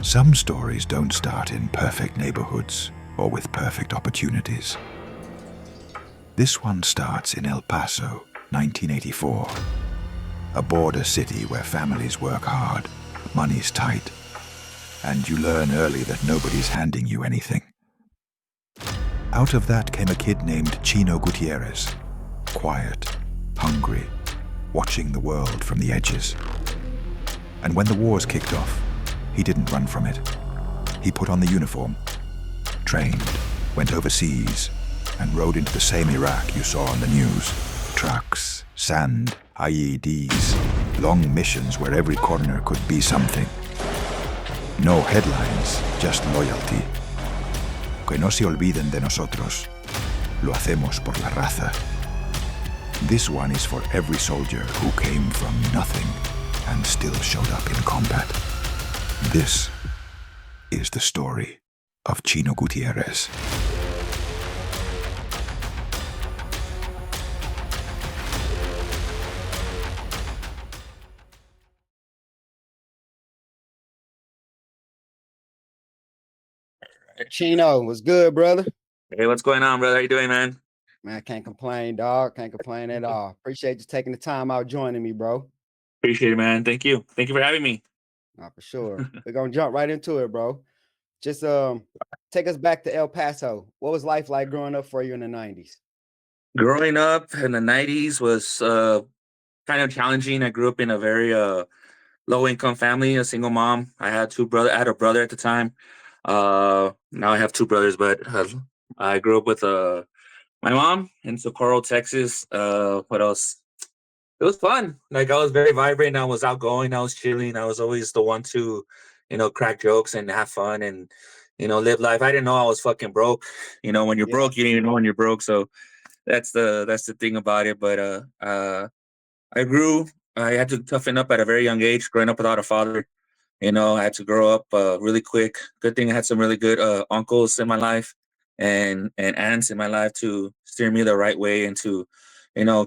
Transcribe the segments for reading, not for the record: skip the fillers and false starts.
Some stories don't start in perfect neighborhoods or with perfect opportunities. This one starts in El Paso, 1984, a border city where families work hard, money's tight, and you learn early that nobody's handing you anything. Out of that came a kid named Chino Gutierrez, quiet, hungry, watching the world from the edges. And when the wars kicked off, he didn't run from it. He put on the uniform, trained, went overseas, and rode into the same Iraq you saw on the news. Trucks, sand, IEDs, long missions where every corner could be something. No headlines, just loyalty. Que no se olviden de nosotros. Lo hacemos por la raza. This one is for every soldier who came from nothing and still showed up in combat. This is the story of Chino Gutierrez. Chino, what's good, brother? Hey, what's going on, brother? How you doing, man? Man, I can't complain, dog. Can't complain at all. Appreciate you taking the time out joining me, bro. Appreciate it, man. Thank you. Thank you for having me. For sure. We're gonna jump right into it, bro. Just take us back to El Paso. What was life like growing up for you in the 90s? Growing up in the 90s was kind of challenging. I grew up in a very low income family, a single mom. I had I had a brother at the time. Now I have two brothers, but I grew up with my mom in Socorro, Texas. What else? It was fun. Like, I was very vibrant. I was outgoing. I was chilling. I was always the one to, crack jokes and have fun and, live life. I didn't know I was fucking broke. When you're broke, you didn't even know when you're broke. So that's the thing about it. But I grew. I had to toughen up at a very young age. Growing up without a father, I had to grow up really quick. Good thing I had some really good uncles in my life and aunts in my life to steer me the right way and to,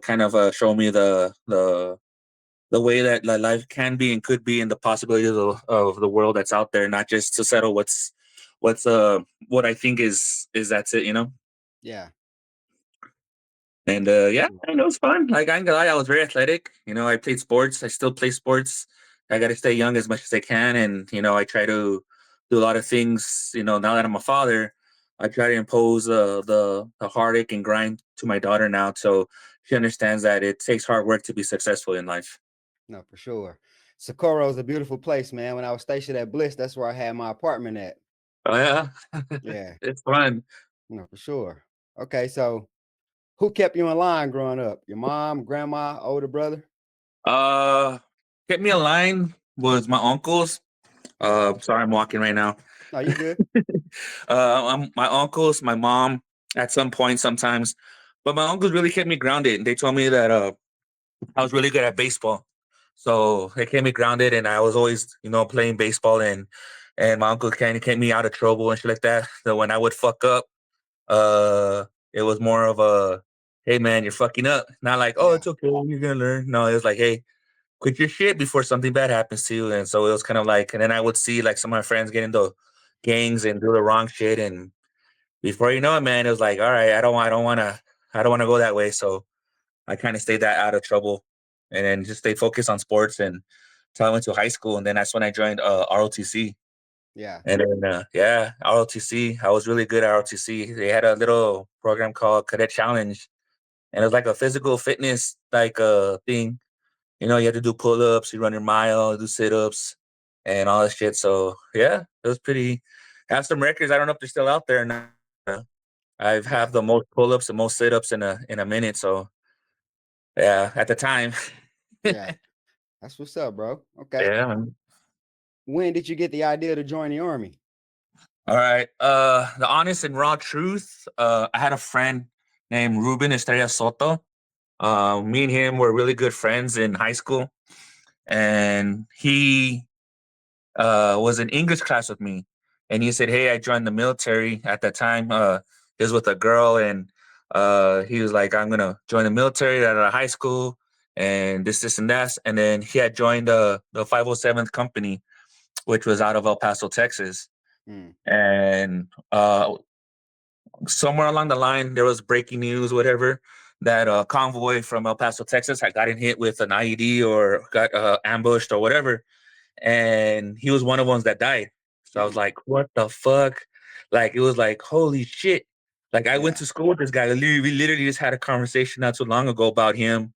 kind of show me the way that life can be and could be and the possibilities of the world that's out there, not just to settle what I think is that's it. Yeah. And yeah, it was fun. Like, I ain't gonna lie, I was very athletic. I played sports. I still play sports. I got to stay young as much as I can, and I try to do a lot of things. Now that I'm a father, I try to impose the heartache and grind to my daughter now, so she understands that it takes hard work to be successful in life. No, for sure. Socorro is a beautiful place, man. When I was stationed at Bliss, that's where I had my apartment at. Oh yeah, Yeah. it's fun. No, for sure. Okay, so who kept you in line growing up? Your mom, grandma, older brother? Uh, Kept me aligned was my uncles. Sorry, I'm walking right now. No, you good. My uncles, my mom, at some point, sometimes, but my uncles really kept me grounded. They told me that I was really good at baseball, so they kept me grounded, and I was always, playing baseball, and my uncle kind of kept me out of trouble and shit like that. So when I would fuck up, it was more of a, hey man, you're fucking up. Not like, oh, Yeah. it's okay, you're gonna learn. No, it was like, hey, quit your shit before something bad happens to you. And so it was kind of like, and then I would see like some of my friends get into gangs and do the wrong shit, and before you know it, man, it was like, all right, I don't want to go that way. So I kind of stayed that out of trouble, and then just stayed focused on sports and until I went to high school, and then that's when I joined ROTC. Yeah. And then yeah, ROTC, I was really good at ROTC. They had a little program called Cadet Challenge, and it was like a physical fitness like thing. You have to do pull-ups, you run your mile, do sit-ups, and all that shit. So yeah, it was pretty. Have some records. I don't know if they're still out there now. I've Yeah. have the most pull-ups and most sit-ups in a minute. So yeah, at the time. Yeah. That's what's up, bro. Okay. Yeah, man. When did you get the idea to join the army? All right. The honest and raw truth. I had a friend named Ruben Estrella Soto. Me and him were really good friends in high school, and he was in English class with me, and he said, "Hey, I joined the military at that time. He was with a girl, and he was like, I'm gonna join the military out of high school, and this, and that." And then he had joined the 507th Company, which was out of El Paso, Texas. Mm. And somewhere along the line, there was breaking news, whatever, that a convoy from El Paso, Texas had gotten hit with an IED or got ambushed or whatever. And he was one of the ones that died. So I was Mm. like, what the fuck? Like, it was like, holy shit. Like, I went Yeah. to school with this guy. We literally just had a conversation not too long ago about him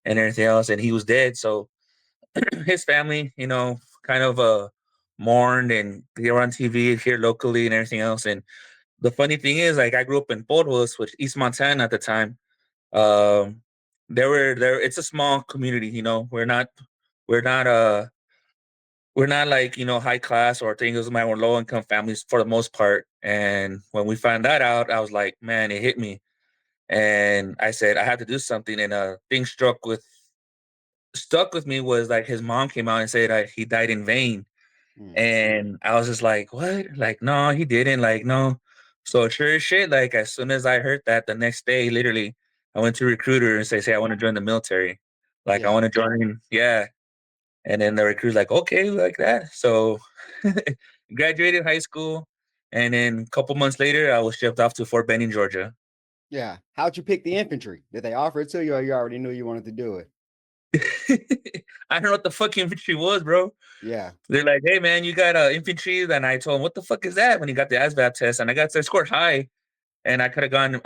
and everything else, and he was dead. So his family, kind of mourned, and they were on TV here locally and everything else. And the funny thing is, like, I grew up in Portwood, which East Montana at the time. Um, there were there. It's a small community. We're not we're not like high class or things. My we're low income families for the most part. And when we found that out, I was like, man, it hit me, and I said I had to do something. And thing stuck with me was like his mom came out and said he died in vain. Mm. And I was just like, what? Like, no, he didn't. Like, no. So sure as shit, like as soon as I heard that the next day, literally, I went to recruiter and say, I want to join the military. Like I Yeah. want to join, yeah. And then the recruiter's like, okay, like that. So graduated high school. And then a couple months later, I was shipped off to Fort Benning, Georgia. Yeah. How'd you pick the infantry? Did they offer it to you, or you already knew you wanted to do it? I don't know what the fuck infantry was, bro. Yeah. They're like, hey man, you got infantry. And I told him, what the fuck is that? When he got the ASVAB test, and I scored high, and I could have gone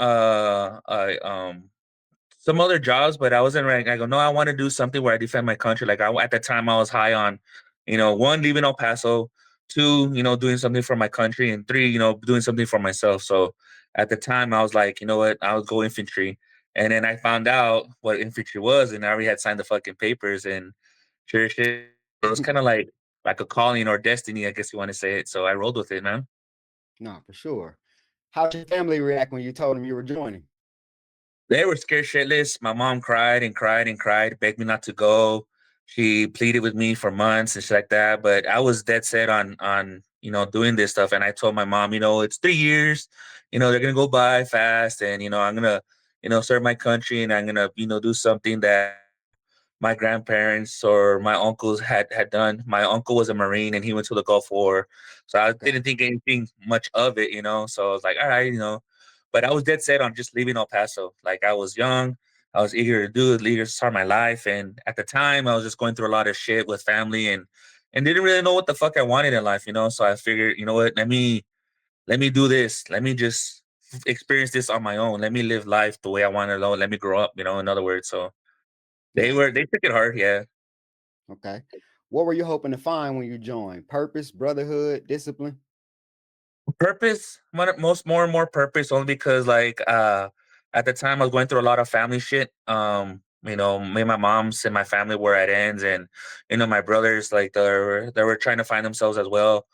some other jobs, but I wasn't right. I go, no, I want to do something where I defend my country. Like at the time, I was high on, one, leaving El Paso, two, doing something for my country, and three, doing something for myself. So at the time, I was like, you know what, I'll go infantry. And then I found out what infantry was, and I already had signed the fucking papers. And sure shit, it was kind of like a calling or destiny, I guess you want to say it. So I rolled with it, man. No, for sure. How'd your family react when you told them you were joining? They were scared shitless. My mom cried and cried and cried, begged me not to go. She pleaded with me for months and shit like that. But I was dead set on doing this stuff. And I told my mom, it's 3 years. They're gonna go by fast, and I'm gonna serve my country, and I'm gonna do something that my grandparents or my uncles had done. My uncle was a Marine, and he went to the Gulf War, so I Okay. didn't think anything much of it. So I was like, all right. But I was dead set on just leaving El Paso. Like I was young, I was eager to do it, eager to start my life, and at the time I was just going through a lot of shit with family, and didn't really know what the fuck I wanted in life. So I figured, you know what, let me do this. Let me just experience this on my own. Let me live life the way I want to. Let me grow up. In other words, so. Yeah. They took it hard, yeah. Okay. What were you hoping to find when you joined? Purpose, brotherhood, discipline? Purpose, more and more purpose, only because like at the time I was going through a lot of family shit. Me and my mom's and my family were at ends, and my brothers like they were trying to find themselves as well.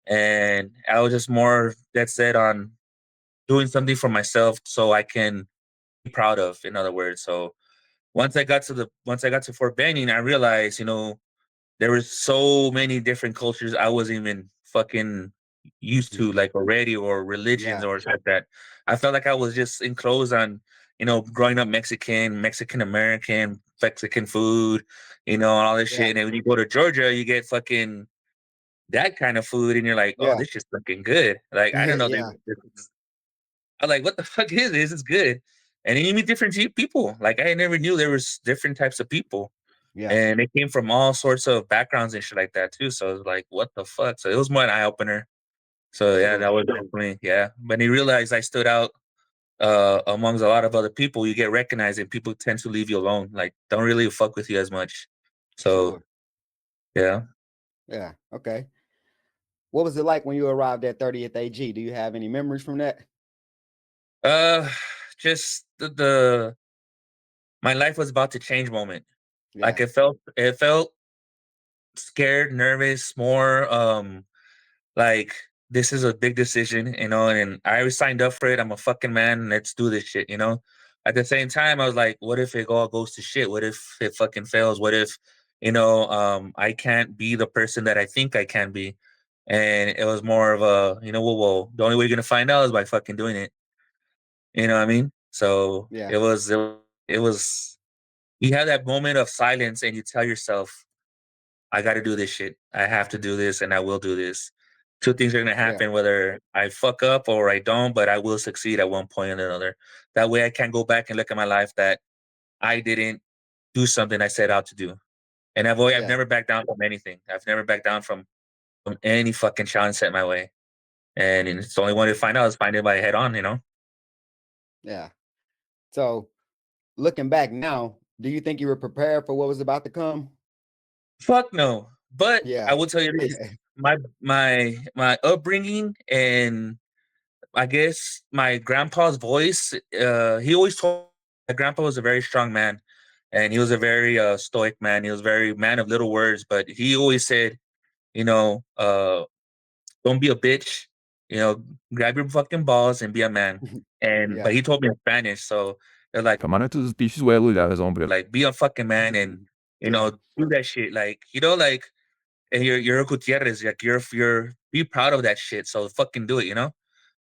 And I was just more that set on doing something for myself so I can be proud of, in other words. So once I got to Fort Benning, I realized, there was so many different cultures I wasn't even fucking used Mm. to, like already, or religions Yeah. or shit like that. I felt like I was just enclosed on, growing up Mexican American, Mexican food, and all this Yeah. shit. And then when you go to Georgia, you get fucking that kind of food, and you're like, oh, Yeah. this is fucking good. Like I don't know, Yeah. I'm like, what the fuck is this? It's good. And then you meet different people. Like I never knew there was different types of people, Yeah. and they came from all sorts of backgrounds and shit like that too. So it was like, what the fuck? So it was more an eye opener. For So yeah, sure. that was definitely, yeah. When he realized I stood out amongst a lot of other people, you get recognized, and people tend to leave you alone. Like don't really fuck with you as much. For So sure. yeah. Yeah. Okay. What was it like when you arrived at 30th AG? Do you have any memories from that? Uh just the my life was about to change moment. Like Yeah. it felt scared, nervous, more like this is a big decision, and I signed up for it. I'm a fucking man. Let's do this shit. At the same time, I was like, what if it all goes to shit? What if it fucking fails? What if, I can't be the person that I think I can be? And it was more of a, well, the only way you're gonna find out is by fucking doing it. You know what I mean? So Yeah. it was you have that moment of silence, and you tell yourself, I got to do this shit. I have to do this, and I will do this. Two things are gonna Yeah. happen, whether I fuck up or I don't, but I will succeed at one point or another. That way, I can go back and look at my life that I didn't do something I set out to do. And I've Yeah. never backed down from anything. I've never backed down from any fucking challenge set my way. And it's the only way to find out is find it by head on, you know? Yeah. So looking back now, do you think you were prepared for what was about to come? Fuck no. But Yeah. I will tell you this. My upbringing and I guess my grandpa's voice, he always told my grandpa was a very strong man and he was a very stoic man. He was very man of little words, but he always said, you know, don't be a bitch, you know, grab your fucking balls and be a man. And but Yeah. he told me in Spanish, so they're Hermano, tú dices huevo y la razón, bro. like be a fucking man and you Yeah. know do that shit. Like you know, like and you're a Gutierrez, like you're be proud of that shit. So fucking do it, you know.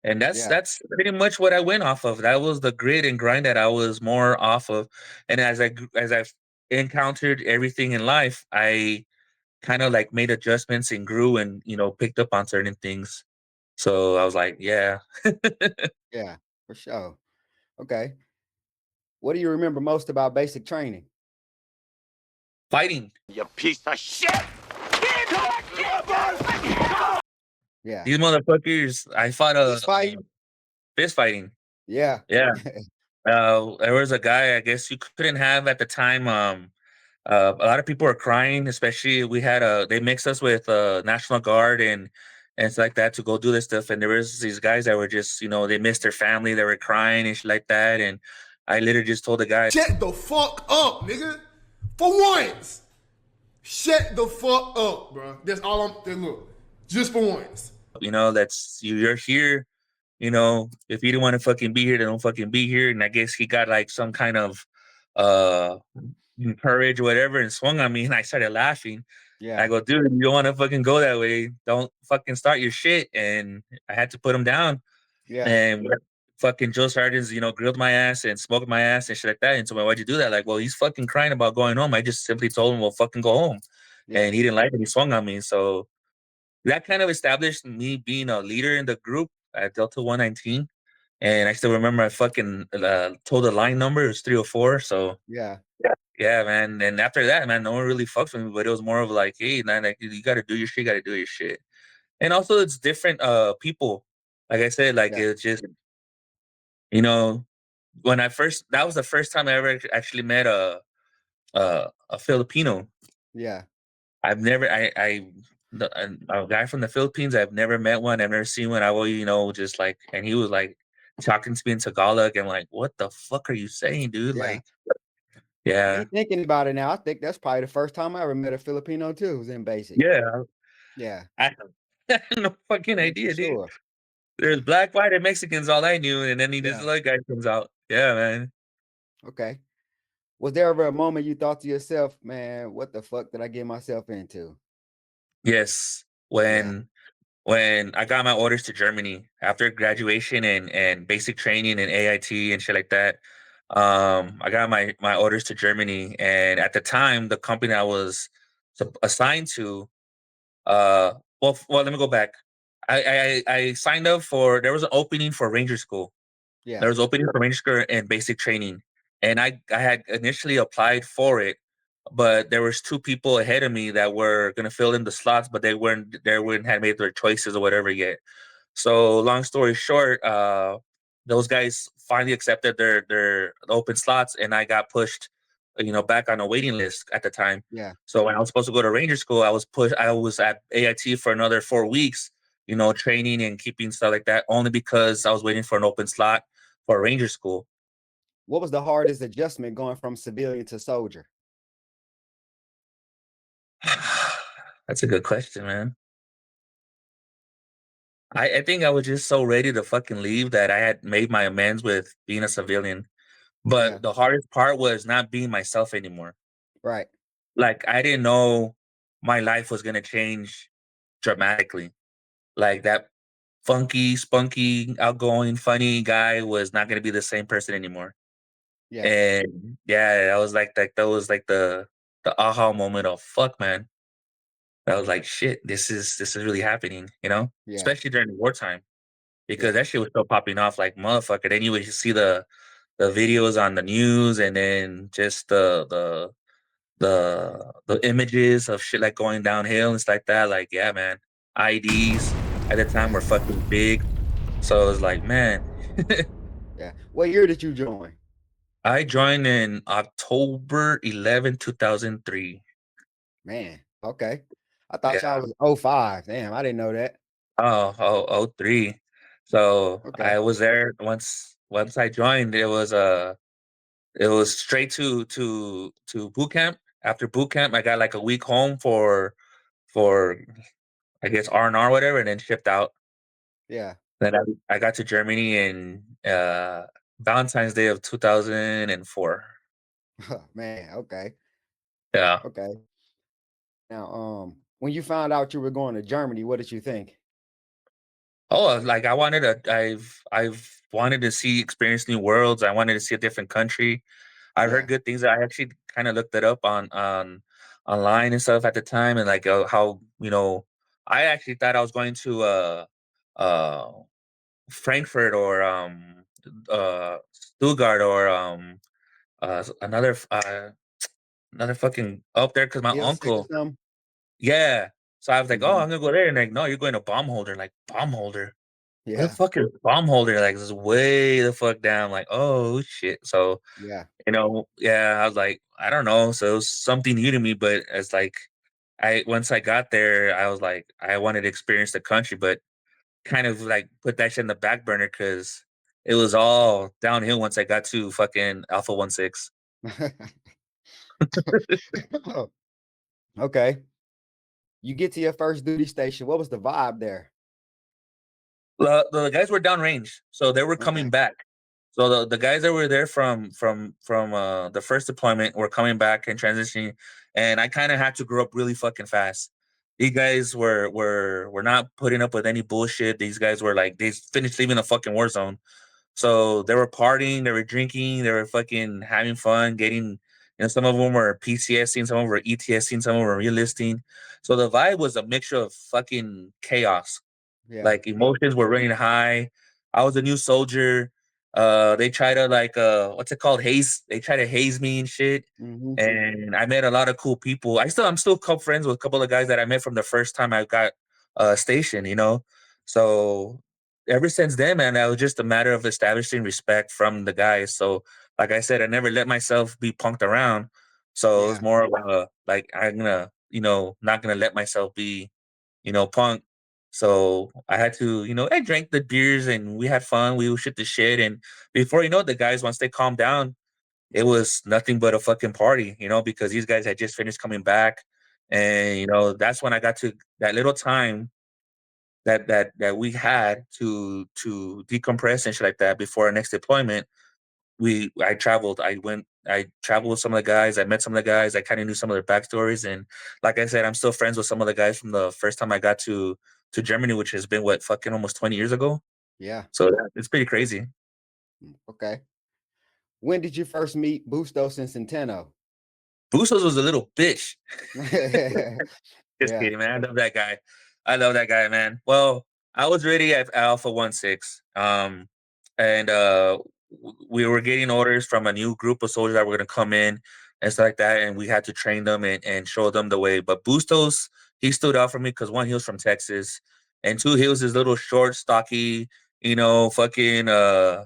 And Yeah. that's pretty much what I went off of. That was the grit and grind that I was more off of. And as I've encountered everything in life, I kind of like made adjustments and grew and you know picked up on certain things. So I was like, yeah, Yeah. For sure. Okay. What do you remember most about basic training? fighting. You piece of shit! Yeah. These motherfuckers. I fought Fist fighting? fist fighting. Yeah. Yeah. There was a guy I guess you couldn't have at the time. A lot of people were crying, especially we had they mixed us with National Guard and it's like that to go do this stuff. And there was these guys that were just, you know, they missed their family, they were crying and shit like that. And I literally just told the guy, Shut the fuck up, nigga. For once. Shut the fuck up, bro. That's all look. Just for once. you know, you're here, you know, if you didn't want to fucking be here, then don't fucking be here. And I guess he got like some kind of uh courage or whatever and swung on me and I started laughing. I Yeah. go, dude, you don't want to fucking go that way. Don't fucking start your shit. And I had to put him down. Yeah. And fucking Joe Sargent's, you know, grilled my ass and smoked my ass and shit like that. And so, why'd you do that? Like, well, he's fucking crying about going home. I just simply told him, well, fucking go home. Yeah. And he didn't like it. He swung on me. So that kind of established me being a leader in the group at Delta 119. And I still remember I fucking told the line number. It was 304. So Yeah. yeah, man. And after that, man, no one really fucks with me. But it was more of like, hey, man, like you got to do your shit. You got to do your shit. And also, it's different people. Like I said, like Yeah. it's just you know when that was the first time I ever actually met a Filipino. Yeah. I've never a guy from the Philippines. I've never met one. I've never seen one. I will, you know, just like, and he was like talking to me in Tagalog, and like, what the fuck are you saying, dude? Yeah. Like, yeah, Me thinking about it now, I think that's probably the first time I ever met a Filipino too, was in basic. yeah. Yeah. I have no fucking For idea, dude. sure. There's black, white, and Mexicans. All I knew, and then this Yeah. other guy comes out. Yeah, man. Okay. Was there ever a moment you thought to yourself, man, what the fuck did I get myself into? Yes, Yeah. when I got my orders to Germany after graduation and basic training and AIT and shit like that. I got my orders to Germany, and at the time, the company I was assigned to, uh, let me go back. I signed up for there was an opening for Ranger School. There Yeah. was opening for Ranger School and basic training, and I had initially applied for it, but there was two people ahead of me that were gonna fill in the slots, but they weren't had made their choices or whatever yet. So long story short, those guys finally accepted their open slots, and I got pushed, you know, back on a waiting list at the time. Yeah. So when I was supposed to go to Ranger School, I was pushed. I was at AIT for another 4 weeks, you know, training and keeping stuff like that, only because I was waiting for an open slot for Ranger School. What was the hardest adjustment going from civilian to soldier? That's a good question, man. I think I was just so ready to fucking leave that I had made my amends with being a civilian. Yeah. But the hardest part was not being myself anymore. Right. Like I didn't know my life was gonna change dramatically. Like that funky, spunky, outgoing, funny guy was not gonna be the same person anymore. Yeah. And yeah, that was like that was like the aha moment of fuck man. I was like, shit, this is really happening, Yeah. especially during the wartime because Yeah. that shit was still popping off like motherfucker. Then you would see the videos on the news and then just the images of shit like going downhill and stuff like that. Like, yeah, man, IEDs at the time were fucking big. So it was like, man, Yeah. What year did you join? I joined in October 11, 2003. Man. Okay. I thought y'all Yeah. was '05. Damn, I didn't know that. Oh, 03. So Okay. I was there once I joined, it was straight to boot camp. After boot camp, I got like a week home for I guess R&R whatever, and then shipped out. Yeah. Then I got to Germany in Valentine's Day of 2004. Man. Okay. Yeah. Okay. Now, when you found out you were going to Germany, what did you think? Oh, like I've wanted to experience new worlds. I wanted to see a different country. I heard Yeah. good things. I actually kind of looked it up on online and stuff at the time, and like how I actually thought I was going to uh Frankfurt or Stuttgart or another fucking up there because my Leipzig or uncle. something? Yeah. So I was like, oh, Mhm. I'm gonna go there, and like, no, you're going to bomb holder. Like bomb holder. Where the Yeah. fuck is bomb holder? Like, this is way the fuck down. Like, oh shit. So, Yeah. yeah, I was like, I don't know. So it was something new to me, but it's like once I got there, I was like, I wanted to experience the country, but kind of like put that shit in the back burner because it was all downhill once I got to fucking Alpha 16. Okay. You get to your first duty station. What was the vibe there? The guys were downrange, so they were coming Okay. back. So the guys that were there from the first deployment were coming back and transitioning, and I kind of had to grow up really fucking fast. These guys were not putting up with any bullshit. These guys were like they finished leaving the fucking war zone, so they were partying, they were drinking, they were fucking having fun, getting. Some of them were PCSing, some of them were ETSing, some of them were relisting. So the vibe was a mixture of fucking chaos. Yeah. Like emotions were running high. I was a new soldier. They try to like what's it called? Haze. They try to haze me and shit. Hmm. And I met a lot of cool people. I'm still friends with a couple of guys that I met from the first time I got stationed. So ever since then, man, that was just a matter of establishing respect from the guys. So like I said, I never let myself be punked around. So it was Yeah. more of a like I'm gonna, not gonna let myself be punk. So I had to, I drank the beers and we had fun. We would shit the shit. And before you know it, the guys, once they calmed down, it was nothing but a fucking party, because these guys had just finished coming back. And, that's when I got to that little time that we had to decompress and shit like that before our next deployment. I traveled with some of the guys. I met some of the guys. I kind of knew some of their backstories, and like I said, I'm still friends with some of the guys from the first time I got to Germany, which has been what fucking almost 20 years ago. Yeah. So it's pretty crazy. Okay. When did you first meet Bustos and Centeno? Bustos was a little bitch. Just Yeah. kidding, man. I love that guy. I love that guy, man. Well, I was ready at Alpha 16. And we were getting orders from a new group of soldiers that were gonna come in and stuff like that, and we had to train them and show them the way. But Bustos, he stood out for me because one, he was from Texas, and two, he was this little short, stocky, fucking a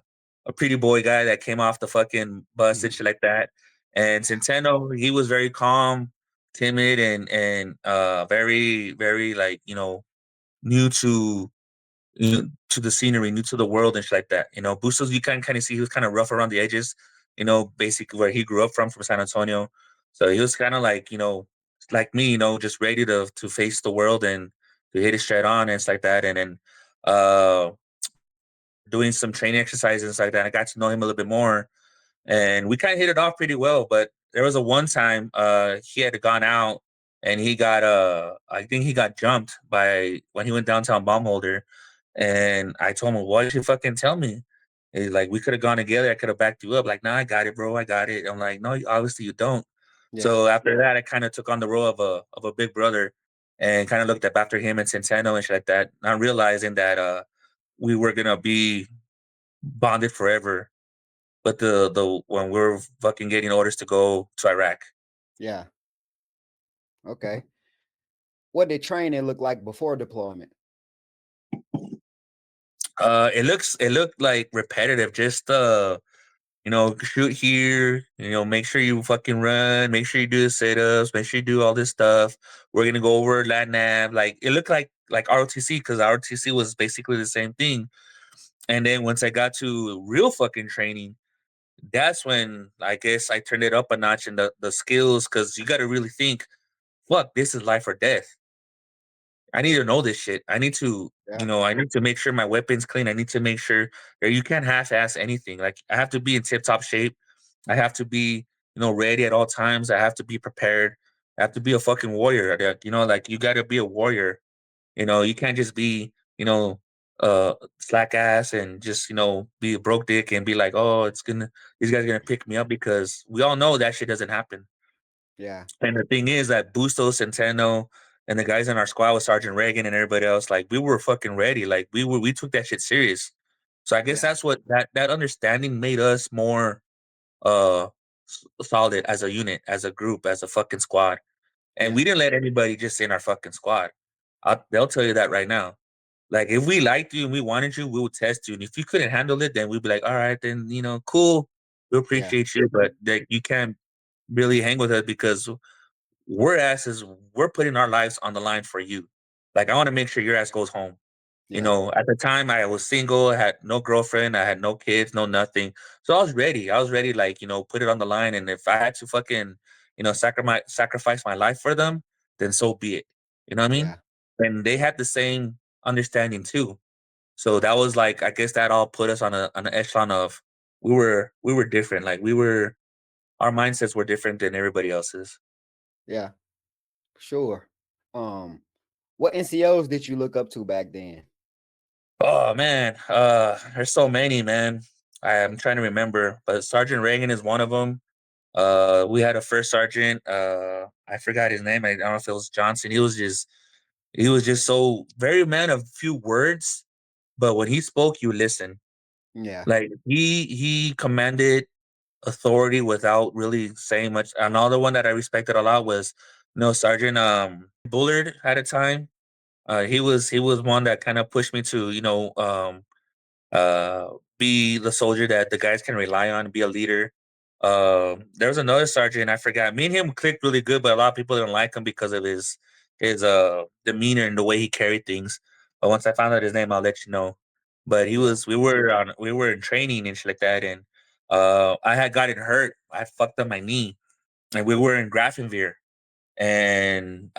pretty boy guy that came off the fucking bus and shit like that. And Centeno, he was very calm, timid, and very very like new to the scenery, new to the world and shit like that. Bustos, you can kind of see he was kind of rough around the edges. Basically where he grew up from San Antonio. So he was kind of like me, just ready to face the world and to hit it straight on and stuff like that. And then uh, doing some training exercises and stuff like that. I got to know him a little bit more, and we kind of hit it off pretty well. But there was a one time he had gone out and he got I think he got jumped by when he went downtown bomb holder, and I told him, why did you fucking tell me? He's like, we could have gone together. I could have backed you up. Like, nah, I got it, bro. I got it. I'm like, no, obviously you don't. Yeah. So after that, I kind of took on the role of a big brother, and kind of looked up after him and Centeno and shit like that, not realizing that we were gonna be bonded forever. But the when we're fucking getting orders to go to Iraq. Yeah. Okay. What did training look like before deployment? It looked like repetitive, just shoot here, make sure you fucking run, make sure you do the sit-ups, make sure you do all this stuff. We're gonna go over lat nav. Like it looked like ROTC, because ROTC was basically the same thing. And then once I got to real fucking training, that's when I guess I turned it up a notch in the skills, because you got to really think, fuck, this is life or death. I need to know this shit. I need to, Yeah. I need to make sure my weapon's clean. I need to make sure that you can't half-ass anything. Like I have to be in tip-top shape. I have to be, ready at all times. I have to be prepared. I have to be a fucking warrior. Like you got to be a warrior. You can't just be, slack ass and just, be a broke dick and be like, oh, these guys are gonna pick me up, because we all know that shit doesn't happen. Yeah. And the thing is that Bustos, Centeno, and the guys in our squad with Sergeant Reagan and everybody else, like we were fucking ready. Like we took that shit serious. So I guess Yeah. that's what that understanding made us more uh solid as a unit, as a group, as a fucking squad. And Yeah. we didn't let anybody just in our fucking squad. They'll tell you that right now. Like if we liked you and we wanted you, we would test you. And if you couldn't handle it, then we'd be like, all right, then cool. We Yeah. appreciate you, but like you can't really hang with us, because we're putting our lives on the line for you. Like I want to make sure your ass goes home. Yeah. At the time I was single, I had no girlfriend, I had no kids, no nothing. So I was ready. I was ready, like, put it on the line. And if I had to fucking, sacrifice my life for them, then so be it. You know what I mean? Yeah. And they had the same understanding too. So that was like, I guess that all put us on an echelon of we were different. Like our mindsets were different than everybody else's. Yeah. Sure. What NCOs did you look up to back then? Oh man, there's so many, man. I'm trying to remember, but Sergeant Reagan is one of them. We had a first sergeant. I forgot his name. I don't know if it was Johnson. He was just so very man of few words, but when he spoke, you listen. Yeah. Like he commanded authority without really saying much. Another one that I respected a lot was, Sergeant Bullard at a time. He was one that kind of pushed me to, uh, be the soldier that the guys can rely on, be a leader. There was another sergeant, I forgot. Me and him clicked really good, but a lot of people didn't like him because of his demeanor and the way he carried things. But once I found out his name, I'll let you know. But Yeah. we were in training and shit like that, and I had gotten hurt. I fucked up my knee, and we were in Grafenwehr, and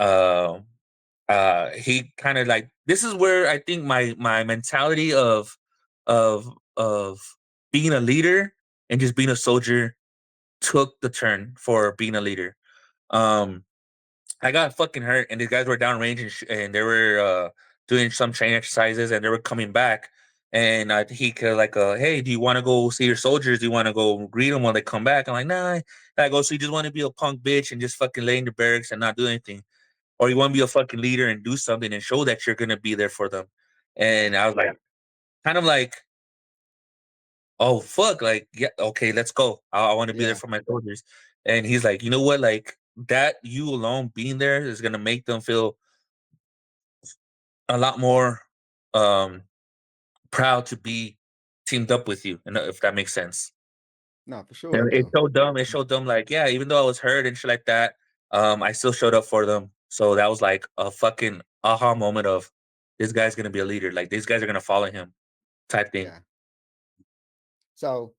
he kind of like, this is where I think my mentality of being a leader and just being a soldier took the turn for being a leader. um I got fucking hurt, and these guys were downrange, and they were doing some training exercises, and they were coming back. And he could like, hey, do you want to go see your soldiers? Do you want to go greet them when they come back? I'm like, nah. I go, so you just want to be a punk bitch and just fucking lay in the barracks and not do anything, or you want to be a fucking leader and do something and show that you're gonna be there for them? Yeah. And I was like, kind of like, oh fuck, like yeah, okay, let's go. I want to be there Yeah. for my soldiers. And he's like, you know what, like that you alone being there is gonna make them feel a lot more um proud to be teamed up with you, and if that makes sense. No, for sure it And it's do. so dumb. It showed them like, yeah, even though I was hurt and shit like that, I still showed up for them. So that was like a fucking aha moment of, this guy's gonna be a leader. Like these guys are gonna follow him, type thing. Yeah. So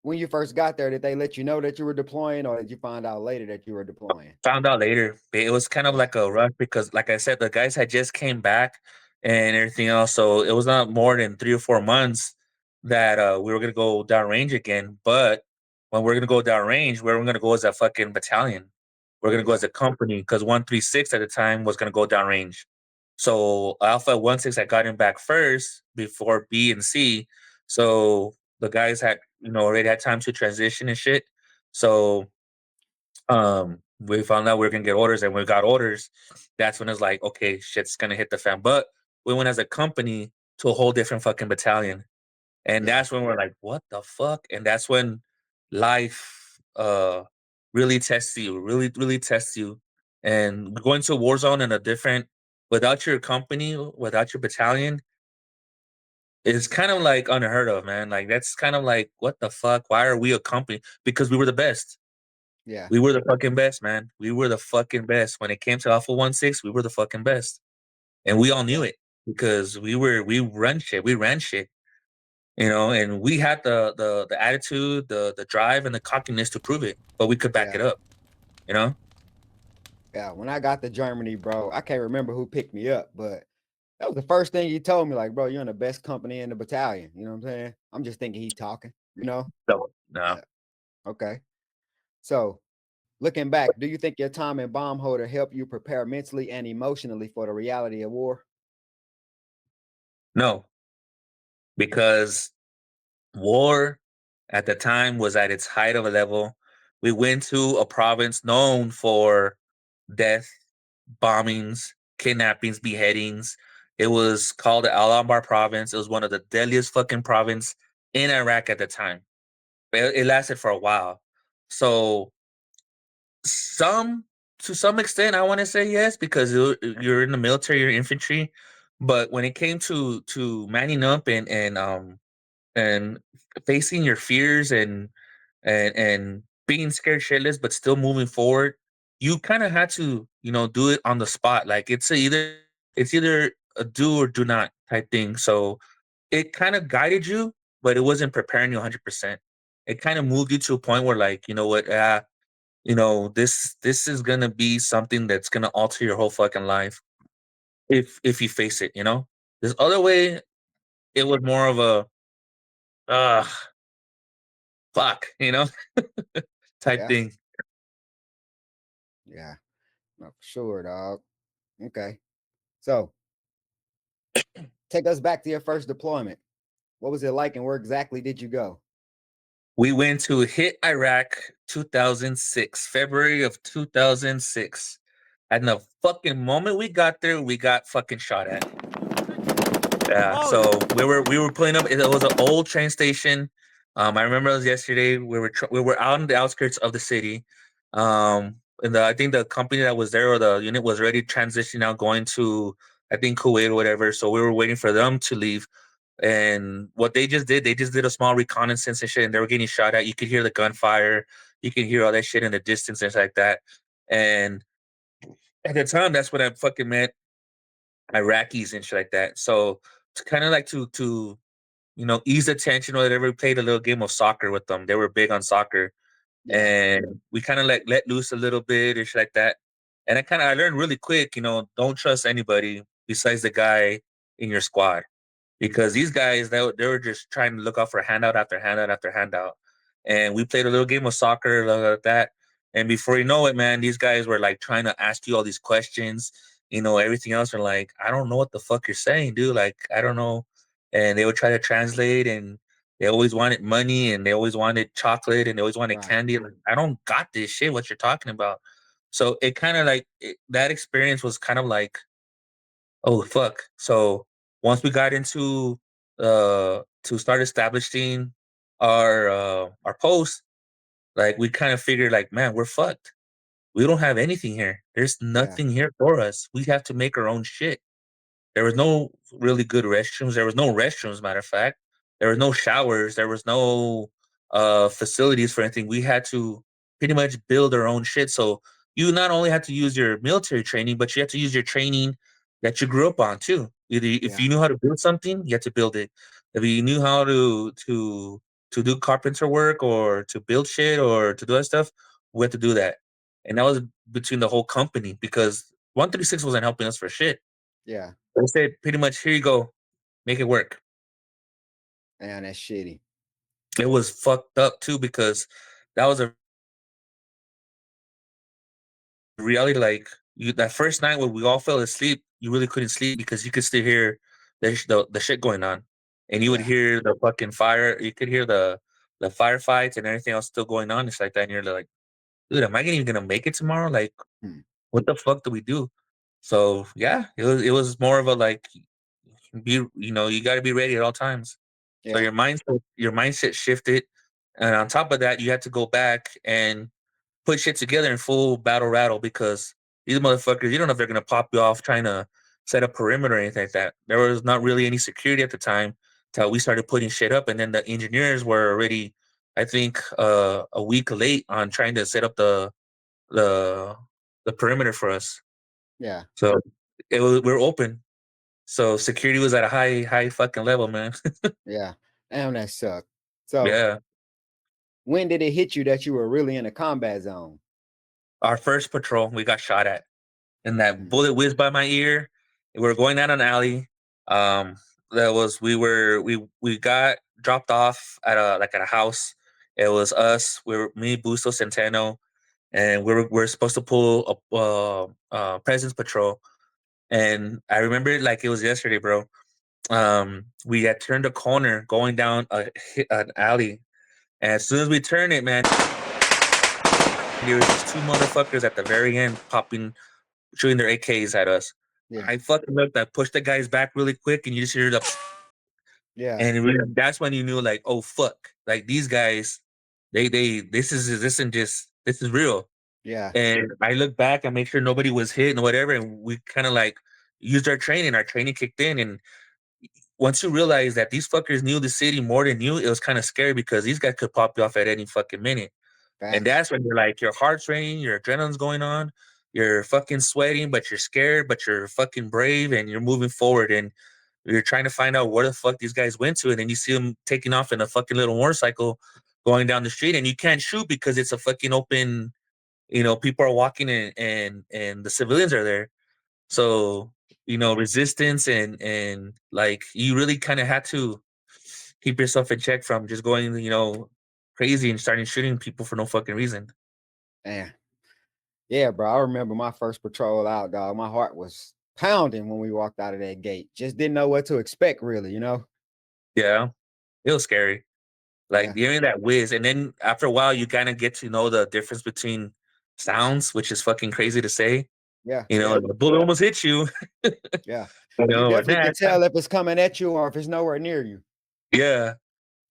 when you first got there, did they let you know that you were deploying, or did you find out later that you were deploying? Found out later. It was kind of Yeah. like a rush, because, like I said, the guys had just came back and everything else. So it was not more than 3 or 4 months that we were gonna go downrange again. But when we're gonna go downrange, we're gonna go as a fucking battalion. We're gonna go as Yeah. a company, because 136 at the time was gonna go downrange. So Alpha 16 had gotten back first before B and C. So the guys had, already had time to transition and shit. So we found out we were gonna get orders, and when we got orders, that's when it's like, okay, shit's gonna hit the fan. But we went as a company to a whole different fucking battalion, and Yeah. that's when we're like, what the fuck? And that's when life really tests you, really tests you. And going to a war zone in a different, without your company, without your battalion, is kind of like unheard of, man. Like that's kind of like, what the fuck? Why are we a company? Because we were the best. Yeah. We were the fucking best, man. We were the fucking best. When it came to Alpha 1-6, we were the fucking best. And we all knew Yeah. it because we run shit. We ran shit. And we had the attitude, the drive, and the cockiness to prove it, but we could back Yeah. it up, you know? Yeah. When I got to Germany, bro, I can't remember who picked me up, but that was the first thing he told me, like, bro, you're in the best company in the battalion. You know what I'm saying? I'm just thinking he talking, you know? So no. Yeah. Okay. So looking back, do you think your time in bomb holder helped you prepare mentally and emotionally for the reality of war? No, because war at the time was at its height of a level. We went to a province known for death, bombings, kidnappings, beheadings. It was called the Al Anbar province. It was one of the deadliest fucking province in Iraq at the time. It lasted for a while. So some to some extent, I want to say yes because you're in the military, you're infantry. But when it came to manning up and facing your fears and being scared shitless, but still moving forward, you kind of had to do it on the spot. Like it's either a do or do not type thing. So it kind of guided you, but it wasn't preparing you 100%. It kind of moved you to a point where like you know what, this is gonna be something that's gonna alter your whole fucking life if you face it. This other way, it was more of a uh fuck, type Yeah. thing. Yeah. No, for sure, dog. Okay. So take us back to your first deployment. What was it like and where exactly did you go? We went to hit Iraq 2006, February of 2006. And the fucking moment we got there, we got fucking shot at. Yeah, so we were pulling up. It was an old train station. I remember it was yesterday. We were out in the outskirts of the city. And I think the company that was there or the unit was already transitioning out, going to I think Kuwait or whatever. So we were waiting for them to leave. And what they just did a small reconnaissance and shit, and they were getting shot at. You could hear the gunfire, you could hear all that shit in the distance and shit like that. And at the time, that's when I fucking met Iraqis and shit like that. So to kind of like to ease the tension or whatever, we played a little game of soccer with them. They were big on soccer, Yeah. and we kind of like let loose a little bit and shit like that. And I learned really quick, don't trust anybody besides the guy in your squad because these guys they were just trying to look out for handout after handout after handout. And we played a little game of soccer like that. And before you know it, man, these guys were like trying to ask you all these questions. Everything else are like, I don't know what the fuck you're saying, dude. Like, I don't know. And they would try to translate, and they always wanted money, and they always wanted chocolate, and they always wanted Right. candy. Like, I don't got this shit. What you're talking about? So it kind of like that experience was kind of like, oh fuck. So once we got into to start establishing our post, like we kind of figured like, man, we're fucked. We don't have anything here. There's Yeah. nothing here for us. We have to make our own shit. There was no really good restrooms. There was no restrooms, matter of fact. There was no showers. There was no facilities for anything. We had to pretty much build our own shit. So you not only had to use your military training, but you had to use your training that you grew up on too. Either if Yeah. you knew how to build something, you had to build it. If you knew how to do carpenter work or to build shit or to do that stuff, we had to do that. And that was between the whole company because 136 wasn't helping us for shit. Yeah. They said pretty much, here you go, make it work. Man, that's shitty. It was fucked up too because that was a reality. Like that first night when we all fell asleep, you really couldn't sleep because you could still hear the shit going on, and you would Yeah. hear the fucking fire. You could hear the firefights and everything else still going on. It's like that, and you're like, dude, am I even gonna make it tomorrow? Like, Hmm. what the fuck do we do? So yeah, it was more of a like, you got to be ready at all times. So Yeah, your mindset shifted, and on top of that, you had to go back and put shit together in full battle rattle because these motherfuckers, you don't know if they're gonna pop you off trying to set a perimeter or anything like that. There was not really any security at the time till we started putting shit up, and then the engineers were already, I think, a week late on trying to set up the the perimeter for us. yeah, So we were open. So security was at a high fucking level, man. yeah. Damn, that sucked. So Yeah. when did it hit you that you were really in a combat zone? Our first patrol, we got shot at, and that Hmm. bullet whizzed by my ear. We were going down an alley. Um, that was we got dropped off at a house. It was us. We were me, Busto Centeno, and we were supposed to pull a presence patrol. And I remember it like it was yesterday, bro. We had turned a corner going down an alley, and as soon as we turned it, man, there was these two motherfuckers at the very end popping, shooting their AKs at us. Yeah, I fucking looked. I pushed the guys back really quick, and you just hear the, yeah, and that's when you knew, like, oh fuck, like these guys, this is real. yeah. And I looked back and made sure nobody was hit and whatever, and we kind of like used our training. Our training kicked in, and once you realize that these fuckers knew the city more than you, it was kind of scary because these guys could pop you off at any fucking minute. And Facts. that's when you're like, your heart's racing, your adrenaline's going on, you're fucking sweating, but you're scared, but you're fucking brave, and you're moving forward. And you're trying to find out where the fuck these guys went to. And then you see them taking off in a fucking little motorcycle going down the street, and you can't shoot because it's a fucking open, people are walking, and the civilians are there. So, resistance and like you really kind of had to keep yourself in check from just going, crazy and starting shooting people for no fucking reason. Yeah. Yeah, bro. I remember my first patrol out, dog. My heart was pounding when we walked out of that gate. Just didn't know what to expect, really, you know? Yeah, it was scary. Like Yeah, hearing that whiz, and then after a while, you kind of get to know the difference between sounds, which is fucking crazy to say. yeah, The bullet almost hit you, yeah. You and definitely can that, tell if it's coming at you or if it's nowhere near you. yeah.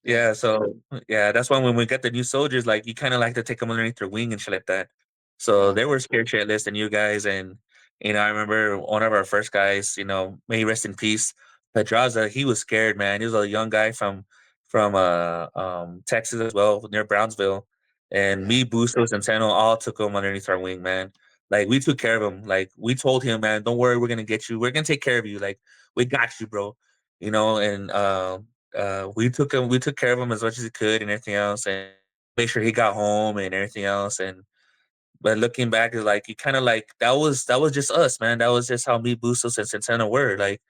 Yeah, Yeah, so yeah, that's why when we get the new soldiers, like you kind of like to take them underneath their wing and shit like that. So yeah, they were scared shitless than you guys, and I remember one of our first guys, may he rest in peace, Pedraza. He was scared, man. He was a young guy from Texas as well, near Brownsville, and yeah. me, Bustos, and Sano all took him underneath our wing, man. Like we took care of him. Like we told him, man, don't worry, we're gonna get you. We're gonna take care of you. Like we got you, bro. And we took care of him as much as we could and everything else, and make sure he got home and everything else. And but looking back, is like you kind of like that was just us, man. That was just how me, Bustos, and Santana were. Like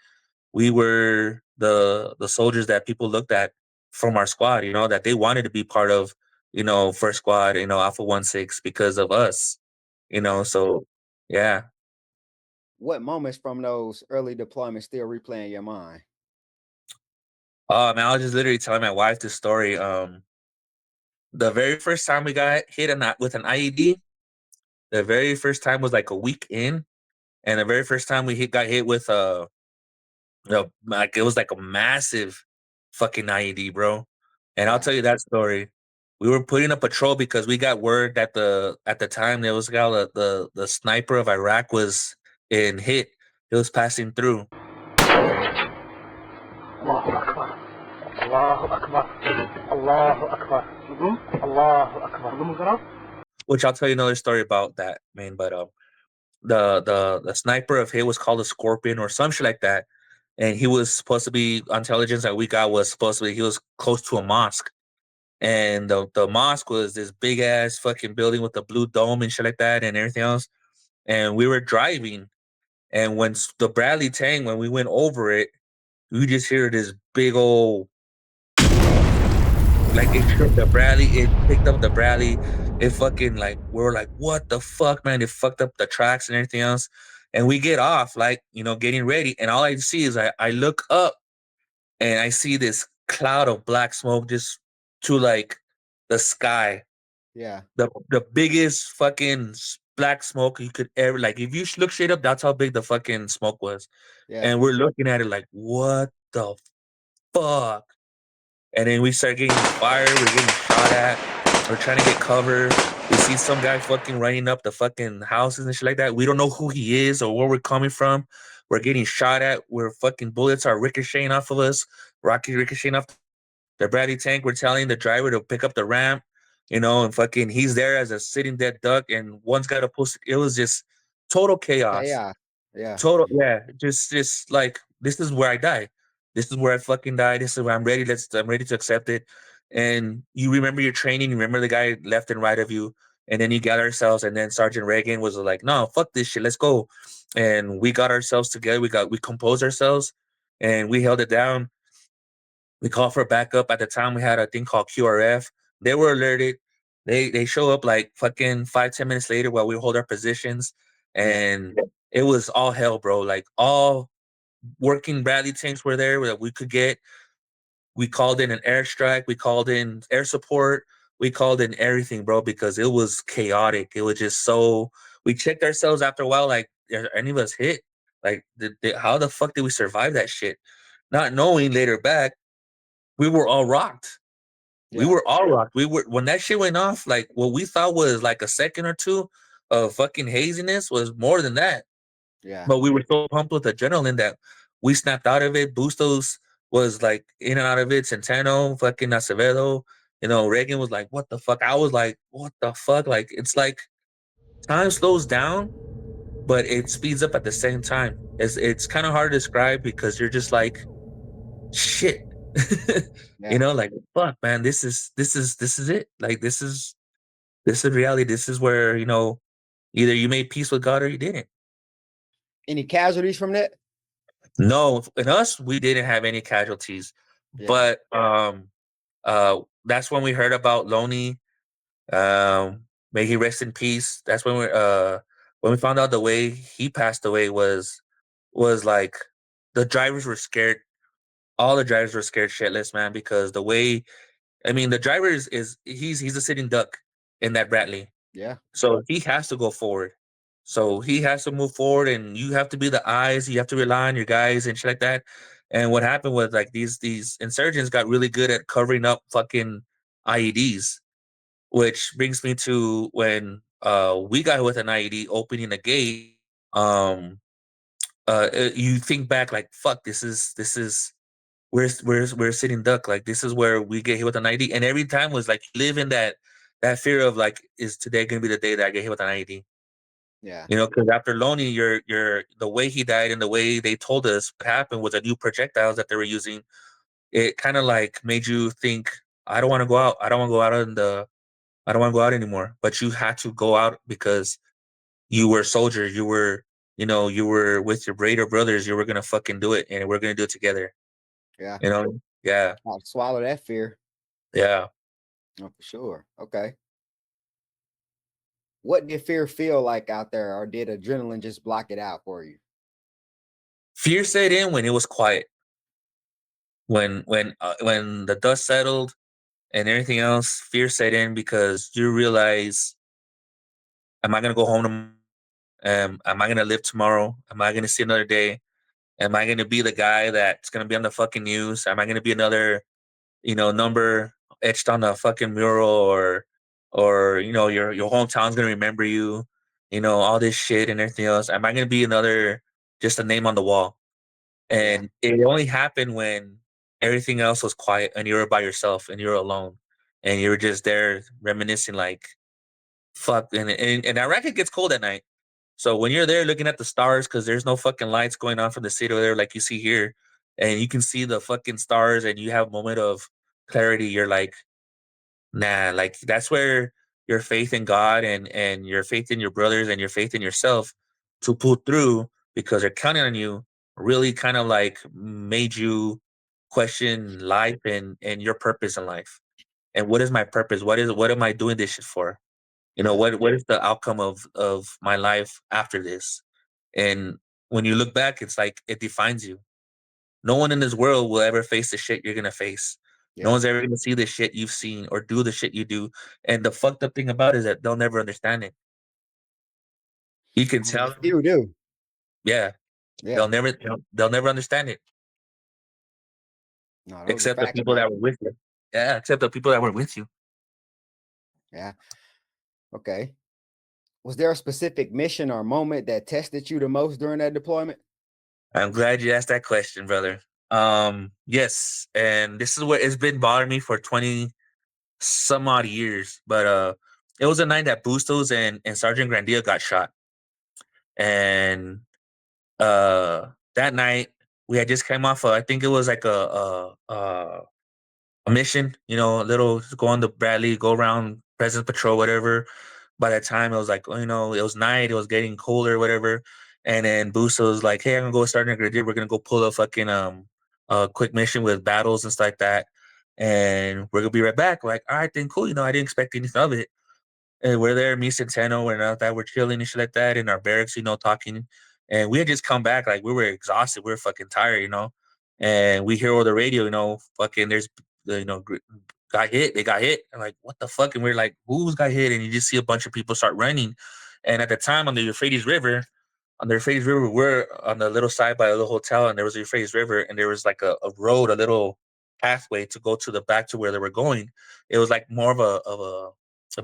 we were the soldiers that people looked at from our squad, that they wanted to be part of, first squad, Alpha 16 because of us, Yeah. so yeah. What moments from those early deployments still replay in your mind? Oh man, I was just literally telling my wife this story. The very first time we got hit with an IED, the very first time was like a week in, and the very first time we got hit with like it was like a massive fucking IED, bro. And I'll Yeah. tell you that story. We were putting a patrol because we got word that at the time there was a guy, the sniper of Iraq was in hit. It was passing through. Allahu Akbar. Allahu Akbar. Allahu Akbar. Allahu Akbar. Which I'll tell you another story about that, man. But the sniper of hit was called a Scorpion or some shit like that, and he was supposed to be intelligence that we got was supposed to be he was close to a mosque, and the mosque was this big ass fucking building with a blue dome and shit like that and everything else, and we were driving, and when the Bradley tank when we went over it, we just hear this big old like it shook the Bradley, it picked up the Bradley. It fucking like we were like, what the fuck, man? It fucked up the tracks and everything else. And we get off, like, getting ready. And all I see is I look up and I see this cloud of black smoke just to like the sky. Yeah. The biggest fucking black smoke you could ever like. If you look straight up, that's how big the fucking smoke was. Yeah. And we're looking at it like, what the fuck? And then we start getting fired. We're getting shot at. We're trying to get cover. We see some guy fucking running up the fucking houses and shit like that. We don't know who he is or where we're coming from. We're getting shot at. We're fucking bullets are ricocheting off of us. Rocky ricocheting off the Bradley tank. We're telling the driver to pick up the ramp, and fucking he's there as a sitting dead duck, and one's got to push. It was just total chaos. Yeah. Yeah. Total, yeah. Just like this is where I die. This is where I fucking die. This is where I'm ready. I'm ready to accept it. And you remember your training. You remember the guy left and right of you. And then you got ourselves. And then Sergeant Reagan was like, "No, fuck this shit. Let's go." And we got ourselves together. We composed ourselves, and we held it down. We called for backup. At the time, we had a thing called QRF. They were alerted. They show up like fucking 5-10 minutes later while we hold our positions, Yeah. and it was all hell, bro. Like all working Bradley tanks were there that we could get. We called in an airstrike. We called in air support. We called in everything, bro, because it was chaotic. It was just so. We checked ourselves after a while, like, are any of us hit? Like, how the fuck did we survive that shit? Not knowing later back, we were all rocked. We Yeah. were all rocked. We were when that shit went off. Like what we thought was like a second or two of fucking haziness was more than that. Yeah. But we were so pumped with adrenaline that we snapped out of it. Bustos was like in and out of it. Centeno, fucking Acevedo. Reagan was like, "What the fuck?" I was like, "What the fuck?" Like it's like time slows down, but it speeds up at the same time. It's kind of hard to describe because you're just like shit. Yeah. Like fuck, man, this is it. Like this is reality. This is where, either you made peace with God or you didn't. Any casualties from that? No, in us, we didn't have any casualties. Yeah. But that's when we heard about Loney. May he rest in peace. That's when we found out the way he passed away was like the drivers were scared. All the drivers were scared shitless, man, because the way I mean, the driver he's a sitting duck in that Bradley, Yeah. so he has to go forward. So he has to move forward, and you have to be the eyes. You have to rely on your guys and shit like that. And what happened was like these insurgents got really good at covering up fucking IEDs, which brings me to when we got with an IED opening a gate. Um, you think back like fuck, this is we're sitting duck. Like this is where we get hit with an ID, and every time was like live in that fear of like, is today gonna be the day that I get hit with an ID? Yeah. Because after Loney, your the way he died and the way they told us what happened was a new projectiles that they were using. It kind of like made you think, I don't want to go out. I don't want to go out I don't want to go out anymore. But you had to go out because you were a soldier. You were with your Raider brothers. You were gonna fucking do it, and we're gonna do it together. Yeah. Yeah, I'll swallow that fear. yeah. Oh, for sure. Okay. What did fear feel like out there, or did adrenaline just block it out for you? Fear set in when it was quiet. When the dust settled and everything else, fear set in because you realize, am I gonna go home tomorrow? Am I gonna live tomorrow? Am I gonna see another day? Am I gonna be the guy that's gonna be on the fucking news? Am I gonna be another, number etched on the fucking mural, or your hometown's gonna remember you, all this shit and everything else? Am I gonna be another just a name on the wall? Yeah. And it only happened when everything else was quiet and you were by yourself and you were alone and you were just there reminiscing like fuck. And Iraq, it gets cold at night. So when you're there looking at the stars, because there's no fucking lights going on from the city over there like you see here, and you can see the fucking stars and you have a moment of clarity, you're like, nah, like that's where your faith in God and your faith in your brothers and your faith in yourself to pull through because they're counting on you really kind of like made you question life and your purpose in life. And what is my purpose? What am I doing this shit for? Yeah. What is the outcome of my life after this? And when you look back, it's like it defines you. No one in this world will ever face the shit you're gonna face. No Yeah. one's ever gonna see the shit you've seen or do the shit you do. And the fucked up thing about it is that they'll never understand it. You can Only a tell few them, do. yeah, Yeah. they'll never understand it No, those are except the facts, people man. that were with you. Yeah, except the people that were with you. Yeah. Okay. Was there a specific mission or moment that tested you the most during that deployment? I'm glad you asked that question, brother. Yes, and this is what it's been bothering me for 20 some odd years. But it was a night that Bustos and Sergeant Grandia got shot. And that night we had just came off I think it was like a mission, you know, a little go on the Bradley, go around President Patrol, whatever. By that time, it was like, you know, it was night, it was getting colder, whatever. And then Booster was like, "Hey, I'm gonna go start a grenadier. We're gonna go pull a fucking quick mission with battles and stuff like that, and we're gonna be right back." Like, all right, then cool. You know, I didn't expect anything of it. And we're there, me, Centeno, we're not that, we're chilling and shit like that in our barracks, you know, talking. And we had just come back, like we were exhausted, we were fucking tired, you know. And we hear over the radio, you know, fucking there's you know, got hit, they got hit. And like, what the fuck? And we're like, who's got hit? And you just see a bunch of people start running. And at the time on the Euphrates River, we're on the little side by a little hotel, and there was a Euphrates River, and there was like a road, a little pathway to go to the back to where they were going. It was like more of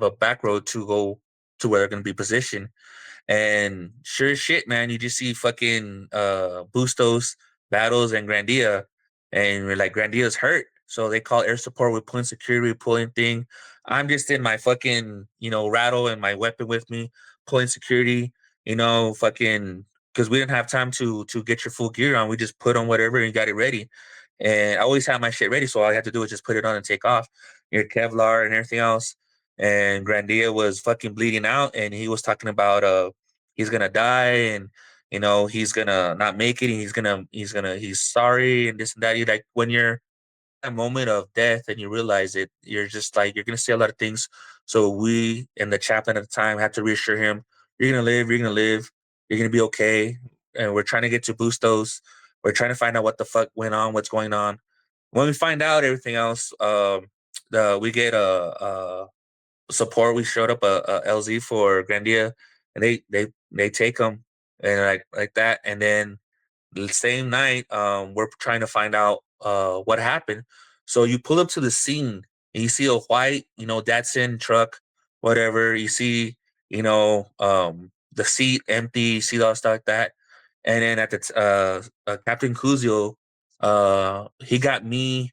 a back road to go to where they're gonna be positioned. And sure as shit, man, you just see fucking Bustos, Battles, and Grandia, and we're like, Grandia's hurt. So they call air support. We're pulling security, we're pulling thing. I'm just in my fucking, you know, rattle and my weapon with me, pulling security, you know, fucking because we didn't have time to get your full gear on. We just put on whatever and got it ready. And I always have my shit ready, so all I had to do was just put it on and take off. Your Kevlar and everything else. And Grandia was fucking bleeding out, and he was talking about he's gonna die, and you know he's gonna not make it, and he's sorry and this and that. You like when you're a moment of death and you realize it, you're just like you're gonna say a lot of things. So we and the chaplain at the time had to reassure him, "You're gonna live. You're gonna live. You're gonna be okay." And we're trying to get to Bustos. We're trying to find out what the fuck went on, what's going on. When we find out everything else, we get a support. We showed up a LZ for Grandia, and they take them and like that. And then the same night, we're trying to find out what happened. So you pull up to the scene and you see a white, you know, Datsun truck, whatever. You see, you know, the seat empty, you see all stuff like that. And then at the Captain Kuzio, he got me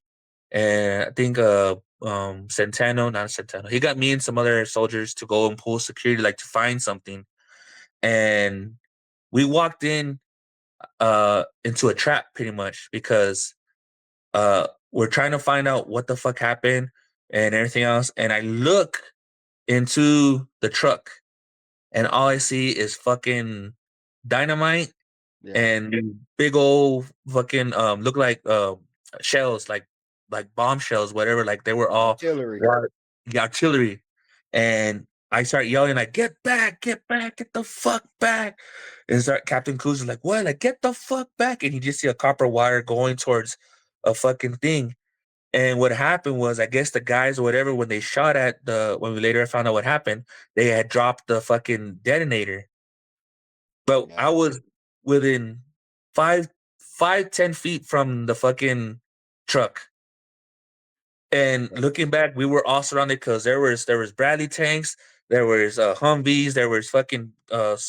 and I think Centeno, not Centeno. He got me and some other soldiers to go and pull security, like to find something. And we walked in into a trap pretty much because we're trying to find out what the fuck happened and everything else. And I look into the truck and all I see is fucking dynamite Yeah. and big old fucking look shells, like bomb shells, whatever. Like they were all Artillery. the artillery, and I start yelling like, get back, get the fuck back!" And start Captain Cruz is like, "What? Like get the fuck back!" And you just see a copper wire going towards a fucking thing. And what happened was, I guess the guys or whatever, when they shot at when we later found out what happened, they had dropped the fucking detonator, but Yeah. I was within 10 feet from the fucking truck. And looking back, we were all surrounded because there was Bradley tanks, there was Humvees, there was fucking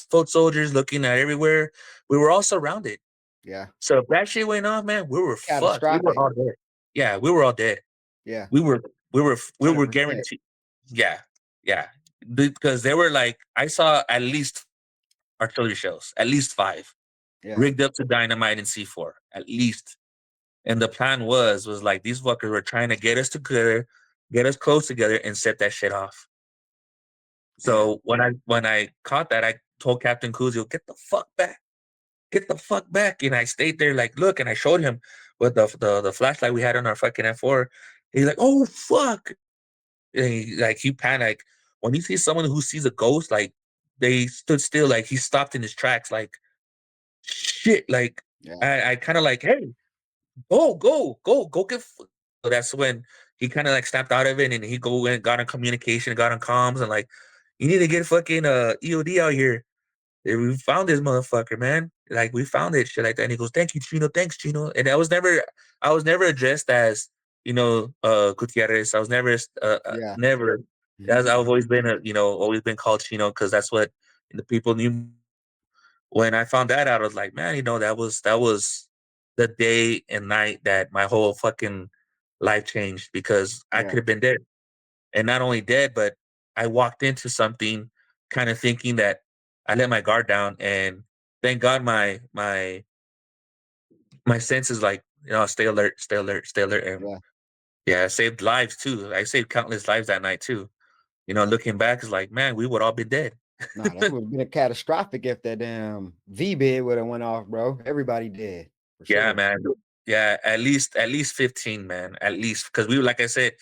foot soldiers looking at everywhere. We were all surrounded. Yeah. So if that shit went off, man, we were fucked. We were Catastrophic. all dead. Yeah, we were all dead. Yeah. We were 100%. guaranteed. Yeah, yeah, because they were like I saw at least artillery shells, at least five, Yeah. rigged up to dynamite and C4, at least. And the plan was like these fuckers were trying to get us together, get us close together, and set that shit off. Yeah. So when I caught that, I told Captain Kuzio, get the fuck back. And I stayed there, like, look, and I showed him with the flashlight we had on our fucking F4. He's like, oh fuck. And he panicked. When you see someone who sees a ghost, like they stood still, like he stopped in his tracks, like shit. Like Yeah. I kind of like, hey, go, get So that's when he kind of like snapped out of it, and he go and got on communication, got on comms, and like, you need to get fucking EOD out here. We found this motherfucker, man. Like we found it, shit like that. And he goes, "Thank you, Chino. Thanks, Chino." And I was never addressed as Gutierrez. I was never, Yeah. never. As I've always been, always been called Chino because that's what the people knew. When I found that out, I was like, man, that was the day and night that my whole fucking life changed because I Yeah. could have been dead, and not only dead, but I walked into something kind of thinking that I let my guard down, and thank God my senses like stay alert, stay alert, stay alert, and Yeah. yeah, I saved lives too. I saved countless lives that night too. Looking back, it's like man, we would all be dead. Nah, that would have been catastrophic if that damn V bid would have went off, bro. Everybody dead for Yeah, sure. man. Yeah, at least 15, man. At least because we were like I said,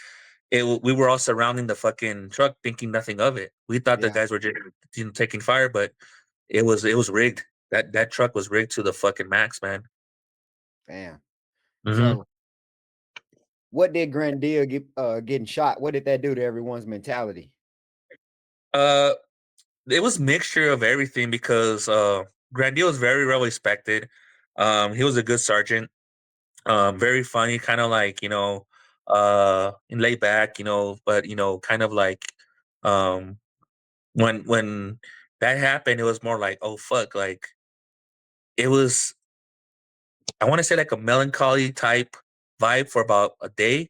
we were all surrounding the fucking truck, thinking nothing of it. We thought the Yeah. guys were just taking fire, but it was rigged. That truck was rigged to the fucking max, man. Damn. Hmm. So what did Grandia getting shot? What did that do to everyone's mentality? Uh, it was mixture of everything because Grandio was very well respected. He was a good sergeant. Very funny, kind of like and laid back, but kind of like um when that happened, it was more like, oh fuck, like it was. I want to say like a melancholy type vibe for about a day,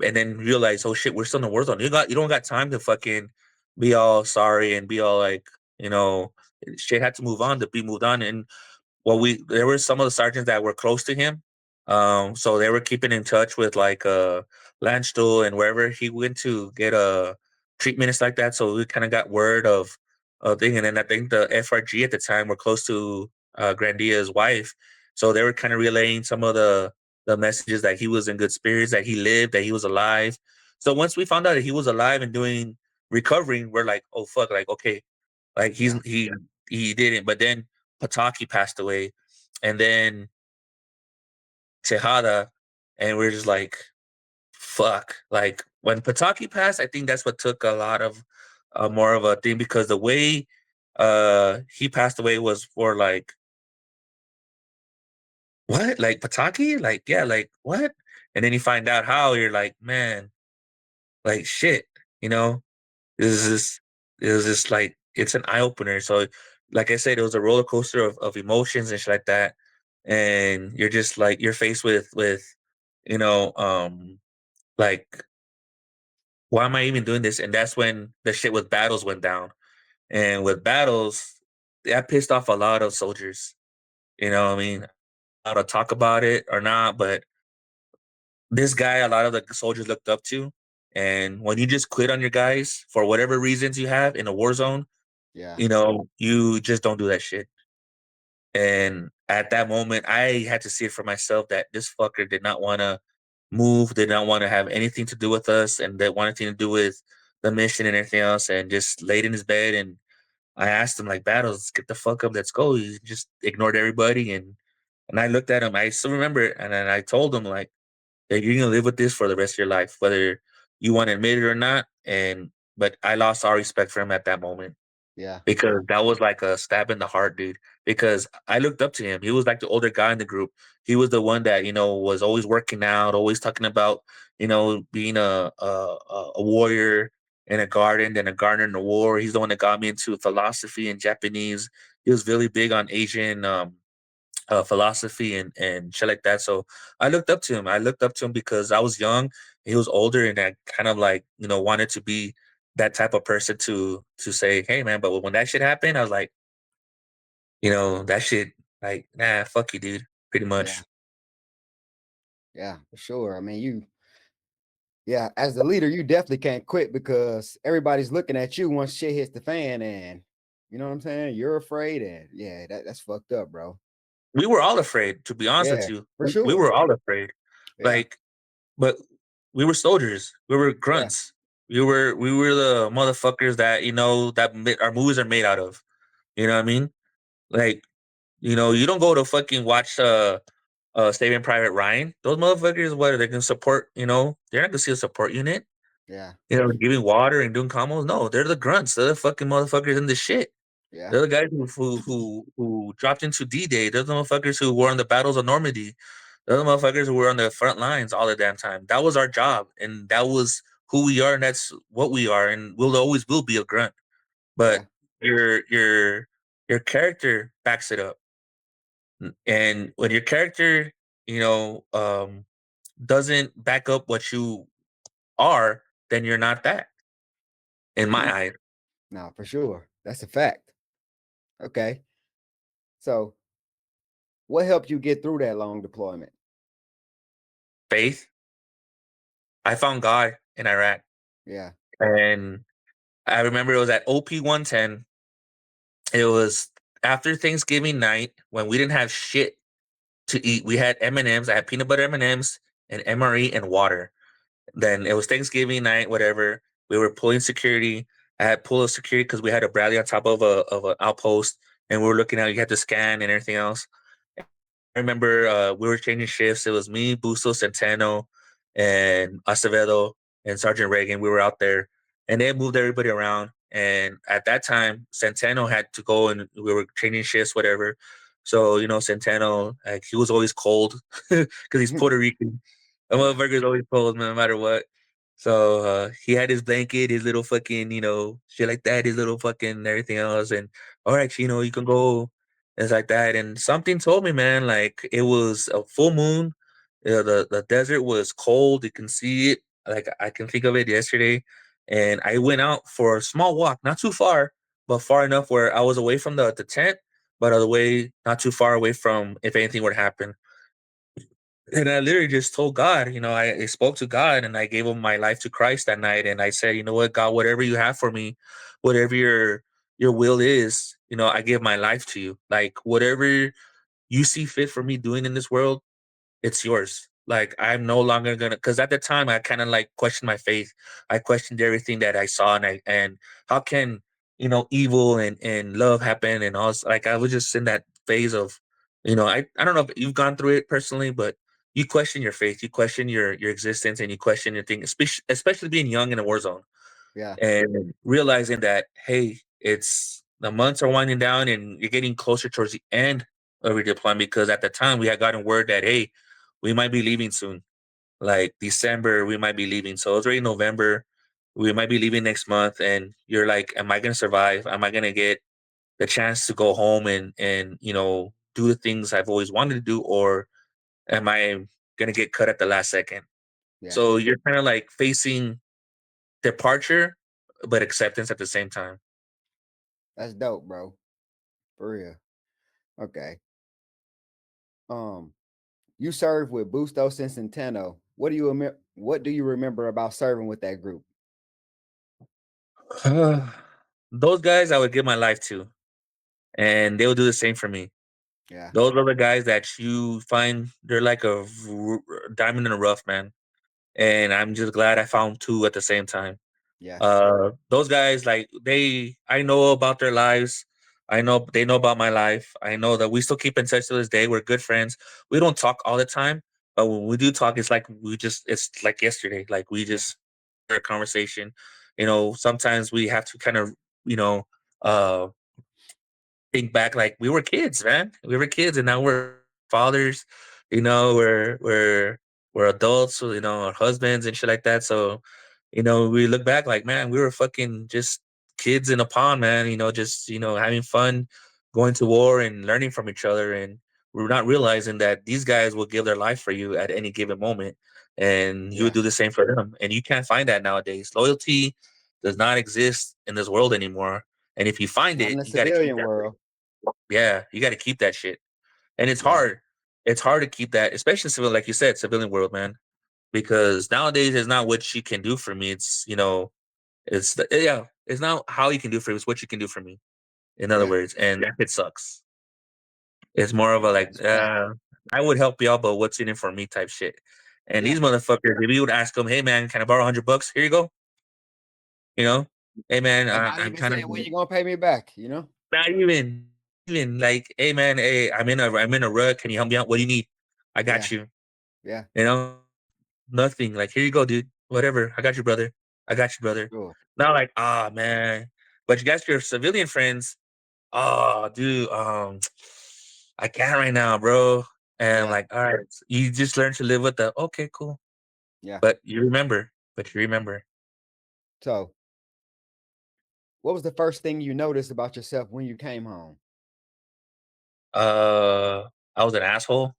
and then realize, oh shit, we're still in the war zone. You don't got time to fucking be all sorry and be all like, you know, shit had to move on to be moved on. And well, we there were some of the sergeants that were close to him, so they were keeping in touch with like Landstuhl and wherever he went to get a treatment and stuff like that. So we kind of got word of a thing, and then I think the FRG at the time were close to Grandia's wife, so they were kind of relaying some of the messages that he was in good spirits, that he lived, that he was alive. So once we found out that he was alive and doing recovering, we're like, oh fuck, like okay, like Yeah. he didn't. But then Pataki passed away, and then Tejada, and we're just like, fuck. Like when Pataki passed, I think that's what took a lot of more of a thing because the way he passed away was for like what, like Pataki, like yeah, like what, and then you find out how you're like, man, like shit, you know, Is this is this like it's an eye opener. So like I said, it was a roller coaster of emotions and shit like that. And you're just like you're faced with you know, like why am I even doing this? And that's when the shit with battles went down. And with battles, that pissed off a lot of soldiers. You know what I mean? How to talk about it or not, but this guy a lot of the soldiers looked up to. And when you just quit on your guys for whatever reasons you have in a war zone, Yeah. you just don't do that shit. And at that moment, I had to see it for myself that this fucker did not want to move, did not want to have anything to do with us, and that wanted anything to do with the mission and everything else, and just laid in his bed. And I asked him like, "Battles, get the fuck up, let's go." He just ignored everybody, and I looked at him. I still remember it, and then I told him like, that you're gonna live with this for the rest of your life, whether you want to admit it or not. And but I lost all respect for him at that moment Yeah. because that was like a stab in the heart, dude. Because I looked up to him. He was like the older guy in the group. He was the one that was always working out, always talking about being a warrior in a garden, then a gardener in the war. He's the one that got me into philosophy and Japanese. He was really big on Asian philosophy and shit like that. So I looked up to him. I looked up to him because I was young. He was older, and I kind of like wanted to be that type of person to say, hey man. But when that shit happened, I was like, that shit, like, nah, fuck you, dude. Pretty Yeah. much. Yeah. For sure. I mean, yeah, as the leader, you definitely can't quit because everybody's looking at you once shit hits the fan, and you know what I'm saying? You're afraid, and yeah, that's fucked up, bro. We were all afraid, to be honest with Yeah, you. for We sure. were all afraid. Yeah. Like, but we were soldiers. We were Yeah. grunts. We were the motherfuckers that our movies are made out of. You know what I mean? Like, you don't go to fucking watch Saving Private Ryan. Those motherfuckers, what they can support? You know, they're not gonna see a support unit. Yeah. You know, giving water and doing combos. No, they're the grunts. They're the fucking motherfuckers in the shit. Yeah. They're the guys who dropped into D-Day. They're the motherfuckers who were on the battles of Normandy. They're the motherfuckers who were on the front lines all the damn time. That was our job, and that was who we are, and that's what we are, and we'll always will be a grunt. But Yeah. your character backs it up, and when your character, you know, doesn't back up what you are, then you're not that. In my eyes, No, for sure. That's a fact. Okay. So what helped you get through that long deployment? faith. I found God in Iraq, Yeah. and I remember it was at OP 110. It was after Thanksgiving night when we didn't have shit to eat. We had M&Ms. I had peanut butter M&Ms and MRE and water. Then it was Thanksgiving night, whatever. We were pulling security. I had pull of security because we had a Bradley on top of an outpost, and we were looking at. You had to scan and everything else. I remember we were changing shifts. It was me, Busto, Centeno, and Acevedo and Sergeant Reagan. We were out there, and they moved everybody around. And at that time, Centeno had to go, and we were changing shifts, whatever. So you know, Centeno, like he was always cold because he's Puerto Rican. The Yeah. motherfucker's always cold, man, no matter what. So he had his blanket, his little fucking, you know, shit like that, his little fucking everything else. And all right, Chino, you can go. It's like that. And something told me, man, like it was a full moon. The desert was cold. You can see it. Like I can think of it yesterday. And I went out for a small walk, not too far, but far enough where I was away from the tent, but away, not too far away from if anything would happen. And I literally just told God, you know, I spoke to God and I gave him my life to Christ that night. And I said, you know what, God, whatever you have for me, whatever your will is, you know, I give my life to you. Like whatever you see fit for me doing in this world, it's yours. Like I'm no longer gonna, because at the time I kind of like questioned my faith. I questioned everything that I saw, and how can you know evil and love happen and all. Like I was just in that phase of, you know, I don't know if you've gone through it personally, but you question your faith, you question your existence, and you question your thing, especially being young in a war zone Yeah. and realizing that hey, it's the months are winding down and you're getting closer towards the end of your deployment because at the time we had gotten word that hey, we might be leaving soon. Like December, we might be leaving. So it's already November. We might be leaving next month. And you're like, am I gonna survive? Am I gonna get the chance to go home and you know do the things I've always wanted to do, or am I gonna get cut at the last second? Yeah. So you're kind of like facing departure, but acceptance at the same time. That's dope, bro. For real. Okay. You served with Bustos and Centeno. What do you remember about serving with that group? Those guys I would give my life to, and they will do the same for me. Yeah. Those are the guys that you find they're like a diamond in the rough, man. And I'm just glad I found two at the same time. Yes. Those guys, like I know about their lives. I know they know about my life. I know that we still keep in touch to this day. We're good friends. We don't talk all the time, but when we do talk, it's like it's like yesterday. Like we Yeah. just a conversation. You know, sometimes we have to kind of, you know, uh think back like we were kids, man. We were kids, and now we're fathers. You know, we're adults. You know, our husbands and shit like that. So, you know, we look back like, man, we were fucking just kids in a pond, man. You know, just having fun, going to war and learning from each other, and we're not realizing that these guys will give their life for you at any given moment, and you would Yeah. do the same for them. And you can't find that nowadays. Loyalty does not exist in this world anymore. And if you find Not in it, the you got to keep civilian that. world. Yeah, you got to keep that shit. And it's Yeah. hard. It's hard to keep that, especially in civil, like you said, civilian world, man. Because nowadays it's not what you can do for me. It's yeah, it's not how you can do for me. It's what you can do for me. In other Yeah. words, and that it sucks. It's more of a like, That's fact. I would help you out, but what's in it for me type shit. And Yeah. these motherfuckers, if you would ask them, hey man, can I borrow $100? Here you go. You know, hey man, And not I'm even kind of saying when you gonna pay me back, you know? not even like, hey man, hey, I'm in a rut. Can you help me out? What do you need? I Yeah. got you. Yeah. You know, nothing. Like, here you go, dude. Whatever. I got you, brother. I got you, brother. Sure. Not like, ah, man. But you got your civilian friends. Oh, dude. I can't right now, bro. And I'm Yeah. like, all right. You just learn to live with the okay, cool. Yeah. But you remember. But you remember. So, what was the first thing you noticed about yourself when you came home? I was an asshole.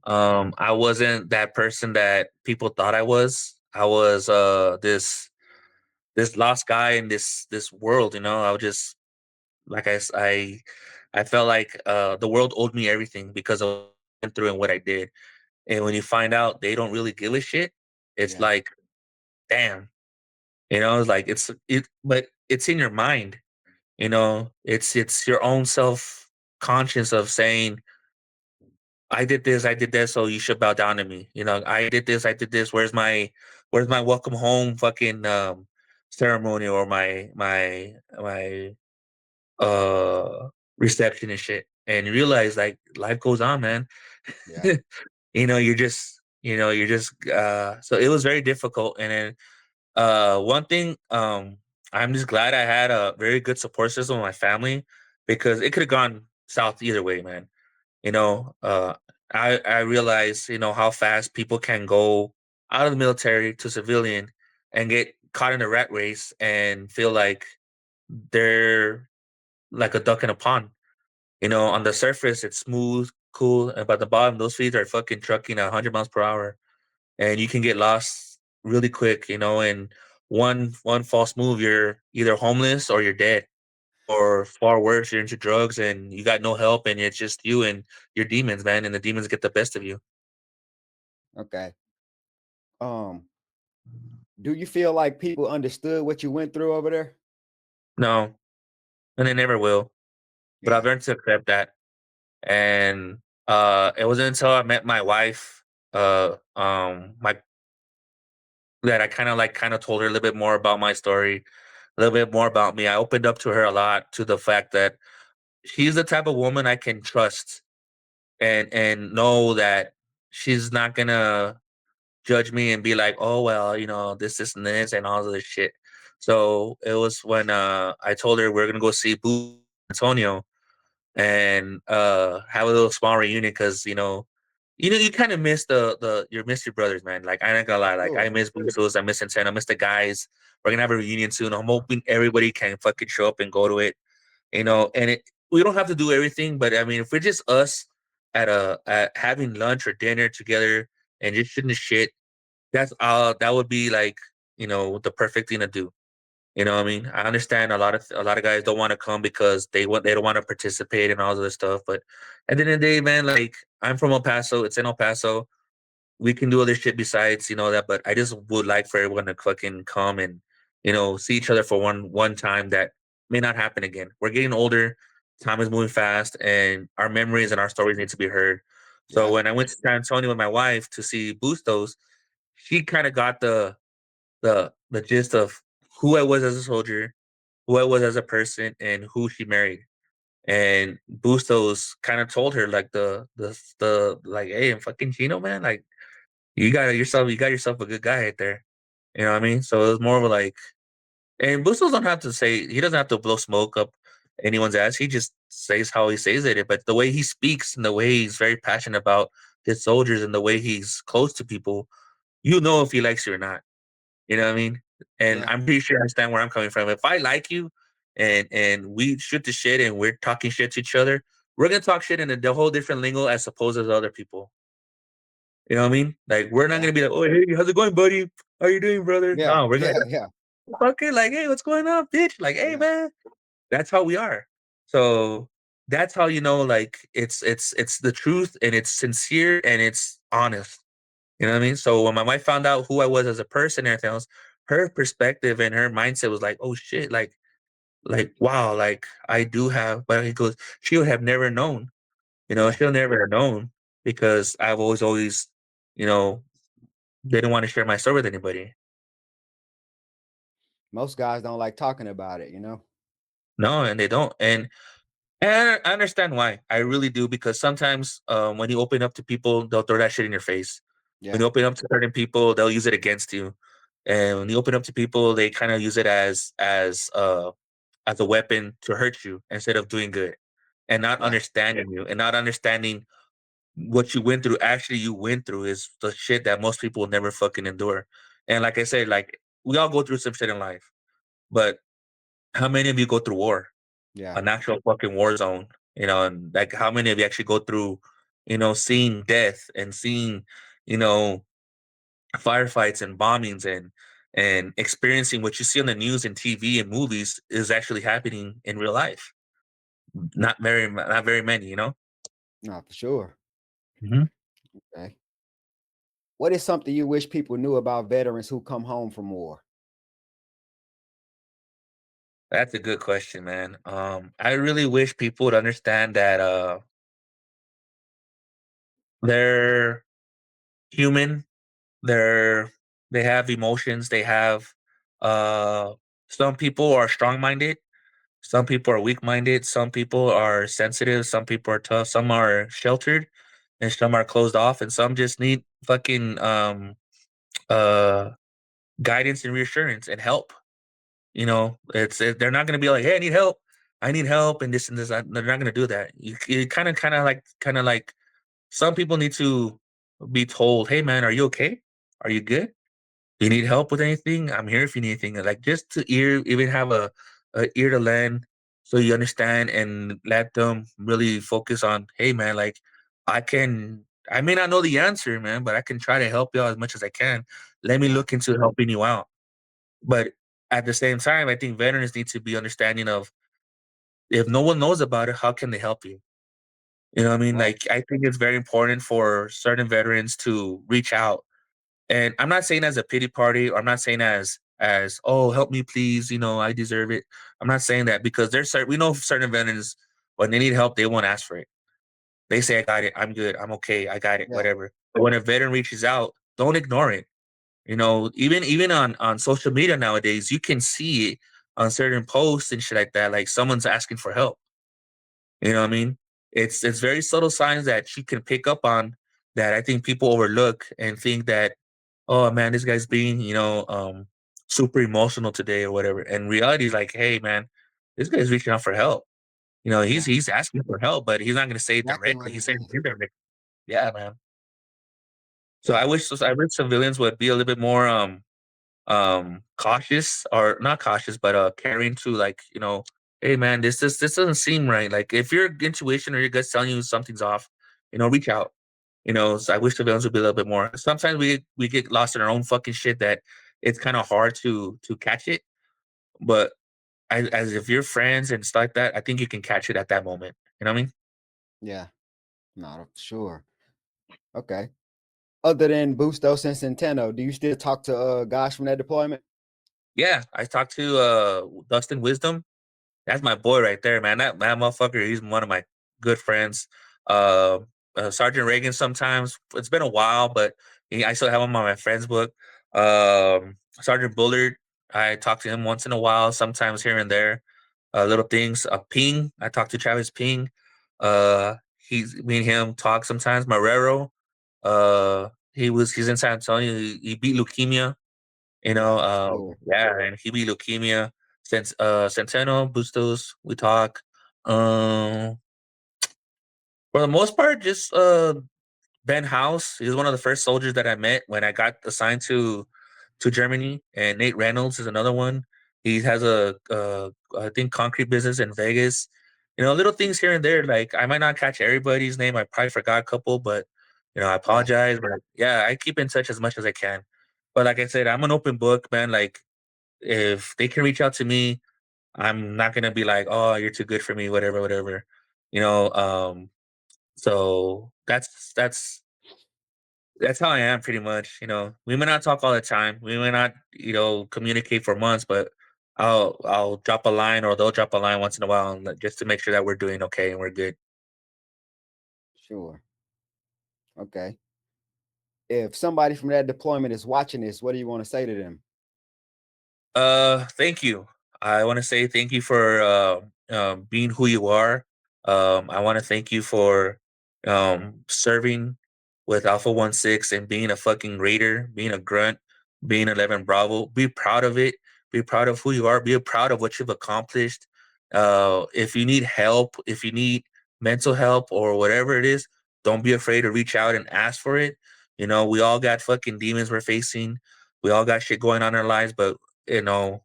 Hmm. I wasn't that person that people thought I was. I was this lost guy in this world, you know. I was just like I felt like the world owed me everything because of what I went through and what I did. And when you find out they don't really give a shit, it's Yeah. like, damn, you know, it's like but it's in your mind, you know. It's your own self conscious of saying, I did this, so you should bow down to me. You know, I did this. Where's my welcome home fucking ceremony or my reception and shit. And you realize like life goes on, man. Yeah. You know, you're just so it was very difficult. And then one thing, I'm just glad I had a very good support system with my family because it could have gone south either way, man. You know, I realize, you know, how fast people can go out of the military to civilian and get caught in a rat race and feel like they're like a duck in a pond. You know, on the surface it's smooth, cool, and by the bottom those feet are fucking trucking 100 miles per hour, and you can get lost really quick. You know, and one false move, you're either homeless or you're dead, or far worse, you're into drugs and you got no help, and it's just you and your demons, man, and the demons get the best of you. Okay. Um, do you feel like people understood what you went through over there? No, and they never will. But I've Yeah. learned to accept that. And it wasn't until I met my wife, my that I kind of told her a little bit more about my story, a little bit more about me. I opened up to her a lot to the fact that she's the type of woman I can trust and know that she's not gonna judge me and be like, "Oh well, you know, this, and this, and all of this shit." So it was when I told her we're gonna go see Boo Antonio and have a little small reunion because you kind of miss you miss your brothers, man. Like I ain't gonna lie, like I Sure. miss Boosos, I miss Antenna, I miss the guys. We're gonna have a reunion soon. I'm hoping everybody can fucking show up and go to it, you know. And we don't have to do everything, but I mean, if we're just us at having lunch or dinner together and just shooting the shit, that would be like, the perfect thing to do. You know what I mean? I understand a lot of guys don't want to come because they don't want to participate and all this stuff. But at the end of the day, man, like I'm from El Paso, it's in El Paso. We can do other shit besides, that. But I just would like for everyone to fucking come and, see each other for one time that may not happen again. We're getting older, time is moving fast, and our memories and our stories need to be heard. So Yeah. when I went to San Antonio with my wife to see Bustos, she kind of got the gist of who I was as a soldier, who I was as a person, and who she married. And Bustos kind of told her like the like, hey, I'm fucking Chino, man. Like you got yourself a good guy right there. You know what I mean? So it was more of a like, and Bustos don't have to say, he doesn't have to blow smoke up anyone's ass. He just says how he says it. But the way he speaks and the way he's very passionate about his soldiers and the way he's close to people, you know if he likes you or not. You know what I mean? And Yeah. I'm pretty sure you understand where I'm coming from. If I like you and we shoot the shit and we're talking shit to each other, we're gonna talk shit in a whole different lingo as opposed to other people. You know what I mean? Like we're not Yeah. gonna be like, oh hey, how's it going, buddy? How you doing, brother? Yeah. No, we're gonna Yeah. Yeah. fucking like, hey, what's going on, bitch? Like, hey Yeah. man. That's how we are. So that's how like it's the truth and it's sincere and it's honest. You know what I mean? So when my wife found out who I was as a person and everything else, her perspective and her mindset was like, oh shit, like wow, like I do have, but he goes, she would have never known, Yeah. she'll never have known because I've always, you know, didn't want to share my story with anybody. Most guys don't like talking about it, you know? No, and they don't. And And I understand why. I really do, because sometimes when you open up to people, they'll throw that shit in your face. When Yeah, you open up to certain people, they'll use it against you. And when you open up to people, they kind of use it as a weapon to hurt you instead of doing good, and not yeah, understanding you, and not understanding what you went through. Actually, you went through is the shit that most people will never fucking endure. And like I said, like we all go through some shit in life, but how many of you go through war? yeah, An actual fucking war zone, and like how many of you actually go through, seeing death and seeing, you know, firefights and bombings and experiencing what you see on the news and TV and movies is actually happening in real life. Not very many, no, for sure. Mhm. Okay. What is something you wish people knew about veterans who come home from war? That's a good question, man. I really wish people would understand that they're human. They're they have emotions. They have uh some people are strong minded, some people are weak minded, some people are sensitive, some people are tough, some are sheltered, and some are closed off, and some just need fucking uh guidance and reassurance and help. They're not gonna be like, hey, I need help. I need help and this and this. They're not gonna do that. You kind of like some people need to be told, hey man, are you okay? Are you good? Do you need help with anything? I'm here if you need anything. Like just to even have a ear to lend so you understand and let them really focus on, hey man, like I may not know the answer, man, but I can try to help you out as much as I can. Let me Yeah, look into helping you out. But at the same time, I think veterans need to be understanding of if no one knows about it, how can they help you? You know what I mean? right. Like I think it's very important for certain veterans to reach out. And I'm not saying as a pity party, or I'm not saying as oh help me please, I deserve it. I'm not saying that because we know certain veterans when they need help, they won't ask for it. They say I got it, I'm good, I'm okay, I got it, Yeah, whatever. But when a veteran reaches out, don't ignore it. Even on social media nowadays, you can see it on certain posts and shit like that, like someone's asking for help. You know what I mean? It's very subtle signs that you can pick up on that I think people overlook and think that, oh man, this guy's being, super emotional today or whatever. And reality is like, hey man, this guy's reaching out for help. He's yeah. he's asking for help, but he's not gonna say it Exactly directly. what He's it saying is. it indirectly. Yeah, man. So Yeah, I wish civilians would be a little bit more cautious, or not cautious, but caring to, like, hey man, this doesn't seem right. Like if your intuition or your gut's telling you something's off, reach out. So I wish the villains would be a little bit more. Sometimes we get lost in our own fucking shit that it's kind of hard to catch it. But as if you're friends and stuff like that, I think you can catch it at that moment. You know what I mean? yeah. No, for sure. Okay. Other than Bustos and Centeno, do you still talk to guys from that deployment? Yeah, I talked to Dustin Wisdom. That's my boy right there, man. That motherfucker, he's one of my good friends. Uh, Sergeant Reagan. Sometimes it's been a while, but I still have him on my friends book. Sergeant Bullard, I talk to him once in a while, sometimes here and there. Little things. Ping, I talk to Travis Ping. Me and him talk sometimes. Marrero, he's in San Antonio. He beat leukemia. Yeah, for sure. Yeah, and he beat leukemia. Since Centeno, Bustos, we talk. Um, for the most part, just Ben House. He was one of the first soldiers that I met when I got assigned to Germany, and Nate Reynolds is another one. He has I think concrete business in Vegas. Little things here and there. Like I might not catch everybody's name. I probably forgot a couple, but I Yeah, apologize. But yeah, I keep in touch as much as I can. But like I said, I'm an open book, man. Like if they can reach out to me, I'm not gonna be like, oh, you're too good for me, whatever, whatever. You know, um, so that's how I am pretty much. We may not talk all the time. We may not, communicate for months, but I'll drop a line or they'll drop a line once in a while just to make sure that we're doing okay and we're good. sure. Okay. If somebody from that deployment is watching this, what do you want to say to them? Thank you. I want to say thank you for being who you are. I want to thank you for serving with Alpha 16 and being a fucking raider, being a grunt, being 11 Bravo. Be proud of it. Be proud of who you are. Be proud of what you've accomplished. If you need help, if you need mental help or whatever it is, don't be afraid to reach out and ask for it. You know, we all got fucking demons we're facing. We all got shit going on in our lives, but you know,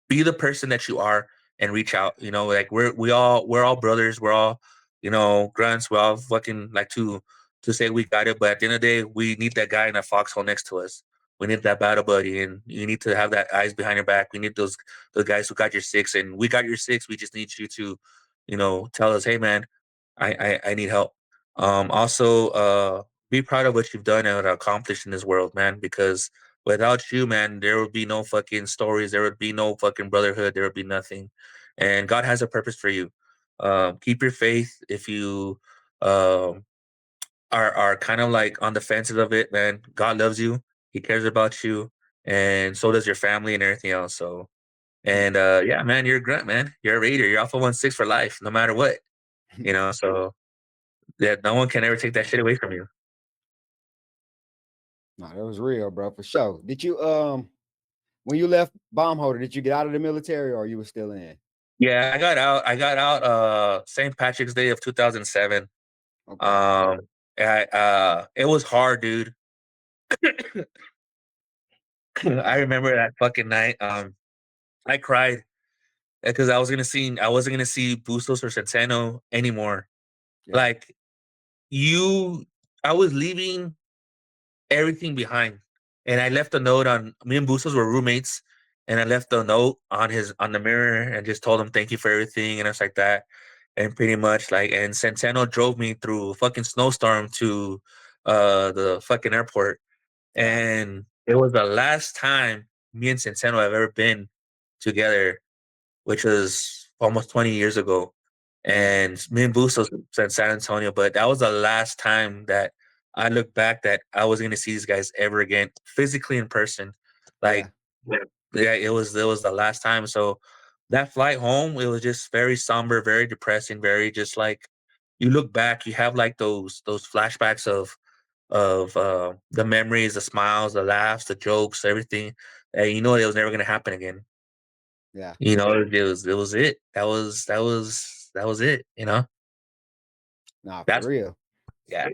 be the person that you are and reach out. You know, like we're all brothers. We're all, you know, grunts. We all fucking like to say we got it. But at the end of the day, we need that guy in that foxhole next to us. We need that battle buddy, and you need to have that eyes behind your back. We need those guys who got your six, and we got your six. We just need you to, you know, tell us, hey man, I need help. Also, be proud of what you've done and accomplished in this world, man, because without you, man, there would be no fucking stories. There would be no fucking brotherhood. There would be nothing. And God has a purpose for you. Keep your faith. If you um, are kind of like on the fences of it, man, God loves you. He cares about you, and so does your family and everything else. So, Hmm. and yeah, man, you're a grunt, man. You're a raider. You're Alpha 16 for life, no matter what. You know, so yeah, no one can ever take that shit away from you. No, that was real, bro, for sure. Did you when you left bomb holder, did you get out of the military or you were still in? Yeah, I got out. I got out St. Patrick's Day of 2007. Okay. Um, it was hard, dude. I Yeah. remember that fucking night. I cried because I wasn't gonna see Bustos or Centeno anymore. Yeah. Like you, I was leaving everything behind, and I left a note on. Me and Bustos were roommates, and I left a note on the mirror and just told him thank you for everything and it's like that. And pretty much like, and Centeno drove me through a fucking snowstorm to the fucking airport. Yeah. And it was the last time me and Centeno have ever been together, which was almost 20 years ago. Mm. And me and Bustos in San Antonio, but that was the last time that I look back that I wasn't gonna see these guys ever again, physically in person. Yeah. Like, yeah, it was the last time. So that flight home, it was just very somber, very depressing, very just like you look back, you have like those flashbacks of the memories, the smiles, the laughs, the jokes, everything. And you know it was never gonna happen again. Yeah. You know, it was it. That was it, you know? Nah, for That's real. yeah.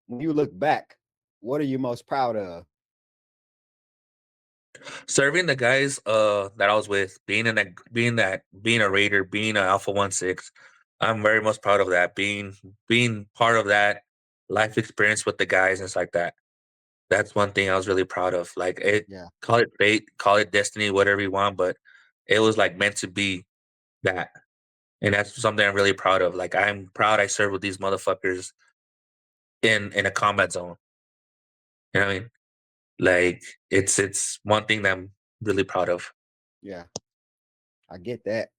When you look back, what are you most proud of? Serving the guys that I was with, being a raider, being an Alpha 16, I'm very much proud of that. Being part of that life experience with the guys and it's like that. That's one thing I was really proud of. Like it Yeah. call it fate, call it destiny, whatever you want, but it was like meant to be that. And that's something I'm really proud of. Like I'm proud I served with these motherfuckers in a combat zone. You know what I mean? Like it's one thing that I'm really proud of. Yeah. I get that.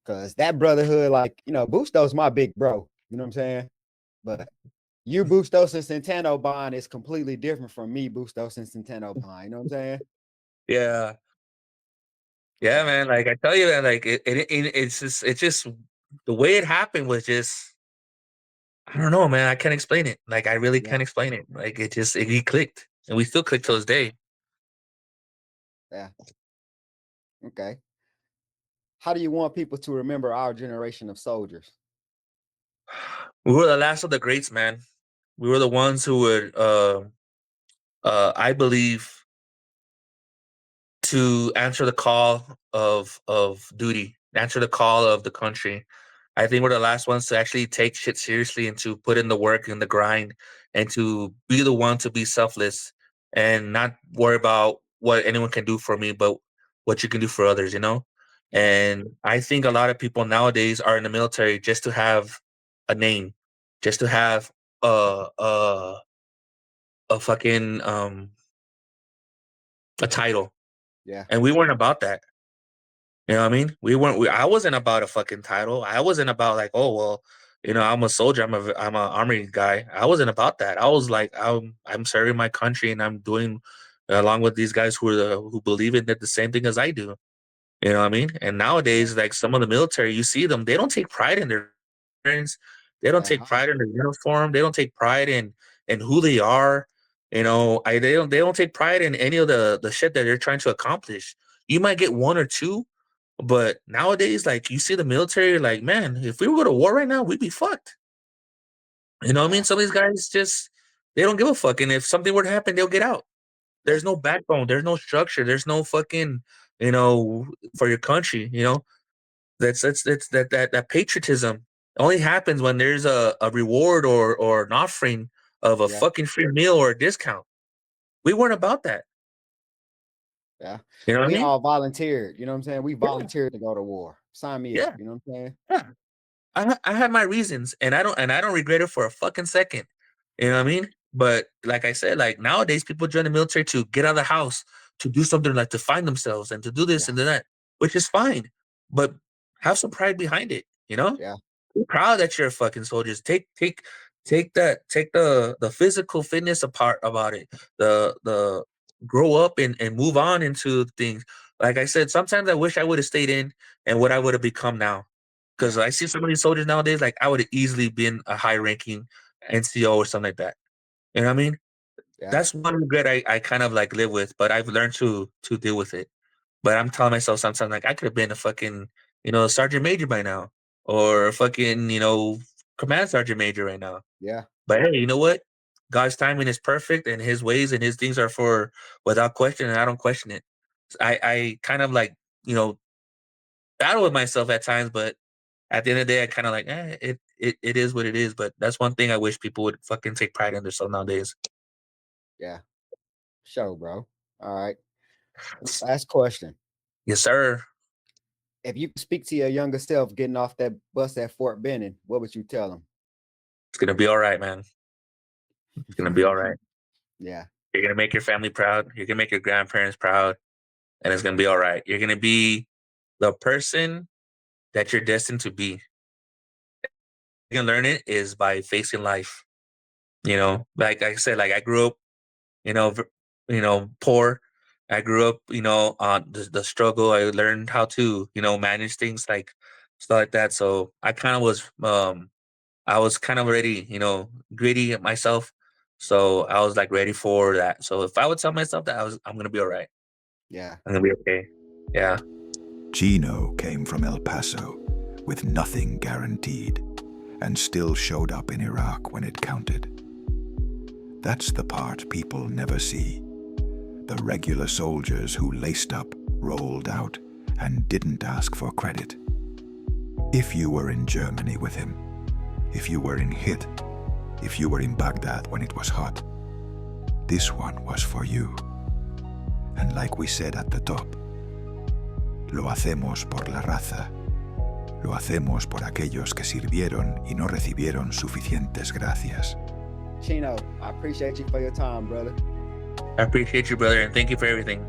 Cause that brotherhood, like, Busto's my big bro. You know what I'm saying? But you Bustos and Centeno bond is completely different from me, Bustos and Centeno bond. You know what I'm saying? Yeah. Yeah, So man. Like I tell you, man, like it's just the way it happened was just I don't know, man. I can't explain it. Like I really yeah, can't explain it. Like he clicked, and we still click to yeah, this day. yeah. Okay. How do you want people to remember our generation of soldiers? We were the last of the greats, man. We were the ones who would, I believe, to answer the call of duty, answer the call of the country. I think we're the last ones to actually take shit seriously and to put in the work and the grind and to be the one to be selfless and not worry about what anyone can do for me, but what you can do for others, you know? Yeah, And I think a lot of people nowadays are in the military just to have a name, just to have a a, a fucking a title. yeah, And we weren't about that. You know what I mean? I wasn't about a fucking title. I wasn't about like, oh well, I'm a soldier. I'm a army guy. I wasn't about that. I was like, I'm serving my country and I'm doing along with these guys who believe in it the same thing as I do. You know what I mean? And nowadays, like some of the military, you see them, they don't take pride in their appearance. They don't At take all. pride in their uniform. They don't take pride in who they are. They don't take pride in any of the shit that they're trying to accomplish. You might get one or two, but nowadays, like you see the military, like, man, if we were going to war right now, we'd be fucked. You know what I mean? Yeah. Some of these guys just they don't give a fuck. And if something were to happen, they'll get out. There's no backbone, there's no structure, there's no fucking, for your country, that's that patriotism only happens when there's a reward or an offering of a Yeah. fucking free meal or a discount. We weren't about that. Yeah. You know what I We mean? all volunteered. You know what I'm saying? We volunteered to go to war. Sign me up. Yeah. You know what I'm saying? Yeah. I had my reasons, and I don't regret it for a fucking second. You know what I mean? But like I said, like nowadays people join the military to get out of the house, to do something, like to find themselves and to do this Yeah. and do that, which is fine. But have some pride behind it, you know? Yeah. Be proud that you're a fucking soldier. Take the physical fitness apart about it. The grow up and move on into things. Like I said, sometimes I wish I would have stayed in and what I would have become now. Because Yeah. I see some of these soldiers nowadays, like I would have easily been a high ranking NCO or something like that. You know what I mean? Yeah. That's one regret I kind of like live with, but I've learned to deal with it. But I'm telling myself sometimes like I could have been a fucking, sergeant major by now. Or a fucking, command sergeant major right now. Yeah. But hey, you know what? God's timing is perfect and his ways and his things are for without question, and I don't question it. I kind of like, battle with myself at times, but at the end of the day, I kind of like, it is what it is. But that's one thing I wish people would fucking take pride in themselves nowadays. Yeah. Show, bro. All right. Last question. Yes, sir. If you could speak to your younger self getting off that bus at Fort Benning, what would you tell him? It's gonna be all right, man. It's gonna be all right. Yeah. You're gonna make your family proud. You're gonna make your grandparents proud, and it's gonna be all right. You're gonna be the person that you're destined to be. You can learn it is by facing life. Like I said, like I grew up, poor. I grew up, on the struggle. I learned how to, manage things like stuff like that. So I was kind of already, greedy at myself. So I was like ready for that. So if I would tell myself that I'm gonna be all right. Yeah. I'm gonna be okay. Yeah. Chino came from El Paso with nothing guaranteed and still showed up in Iraq when it counted. That's the part people never see. The regular soldiers who laced up, rolled out, and didn't ask for credit. If you were in Germany with him, if you were in Hit, if you were in Baghdad when it was hot, this one was for you. And like we said at the top, lo hacemos por la raza. Lo hacemos por aquellos que sirvieron y no recibieron suficientes gracias. Chino, I appreciate you for your time, brother. I appreciate you, brother, and thank you for everything.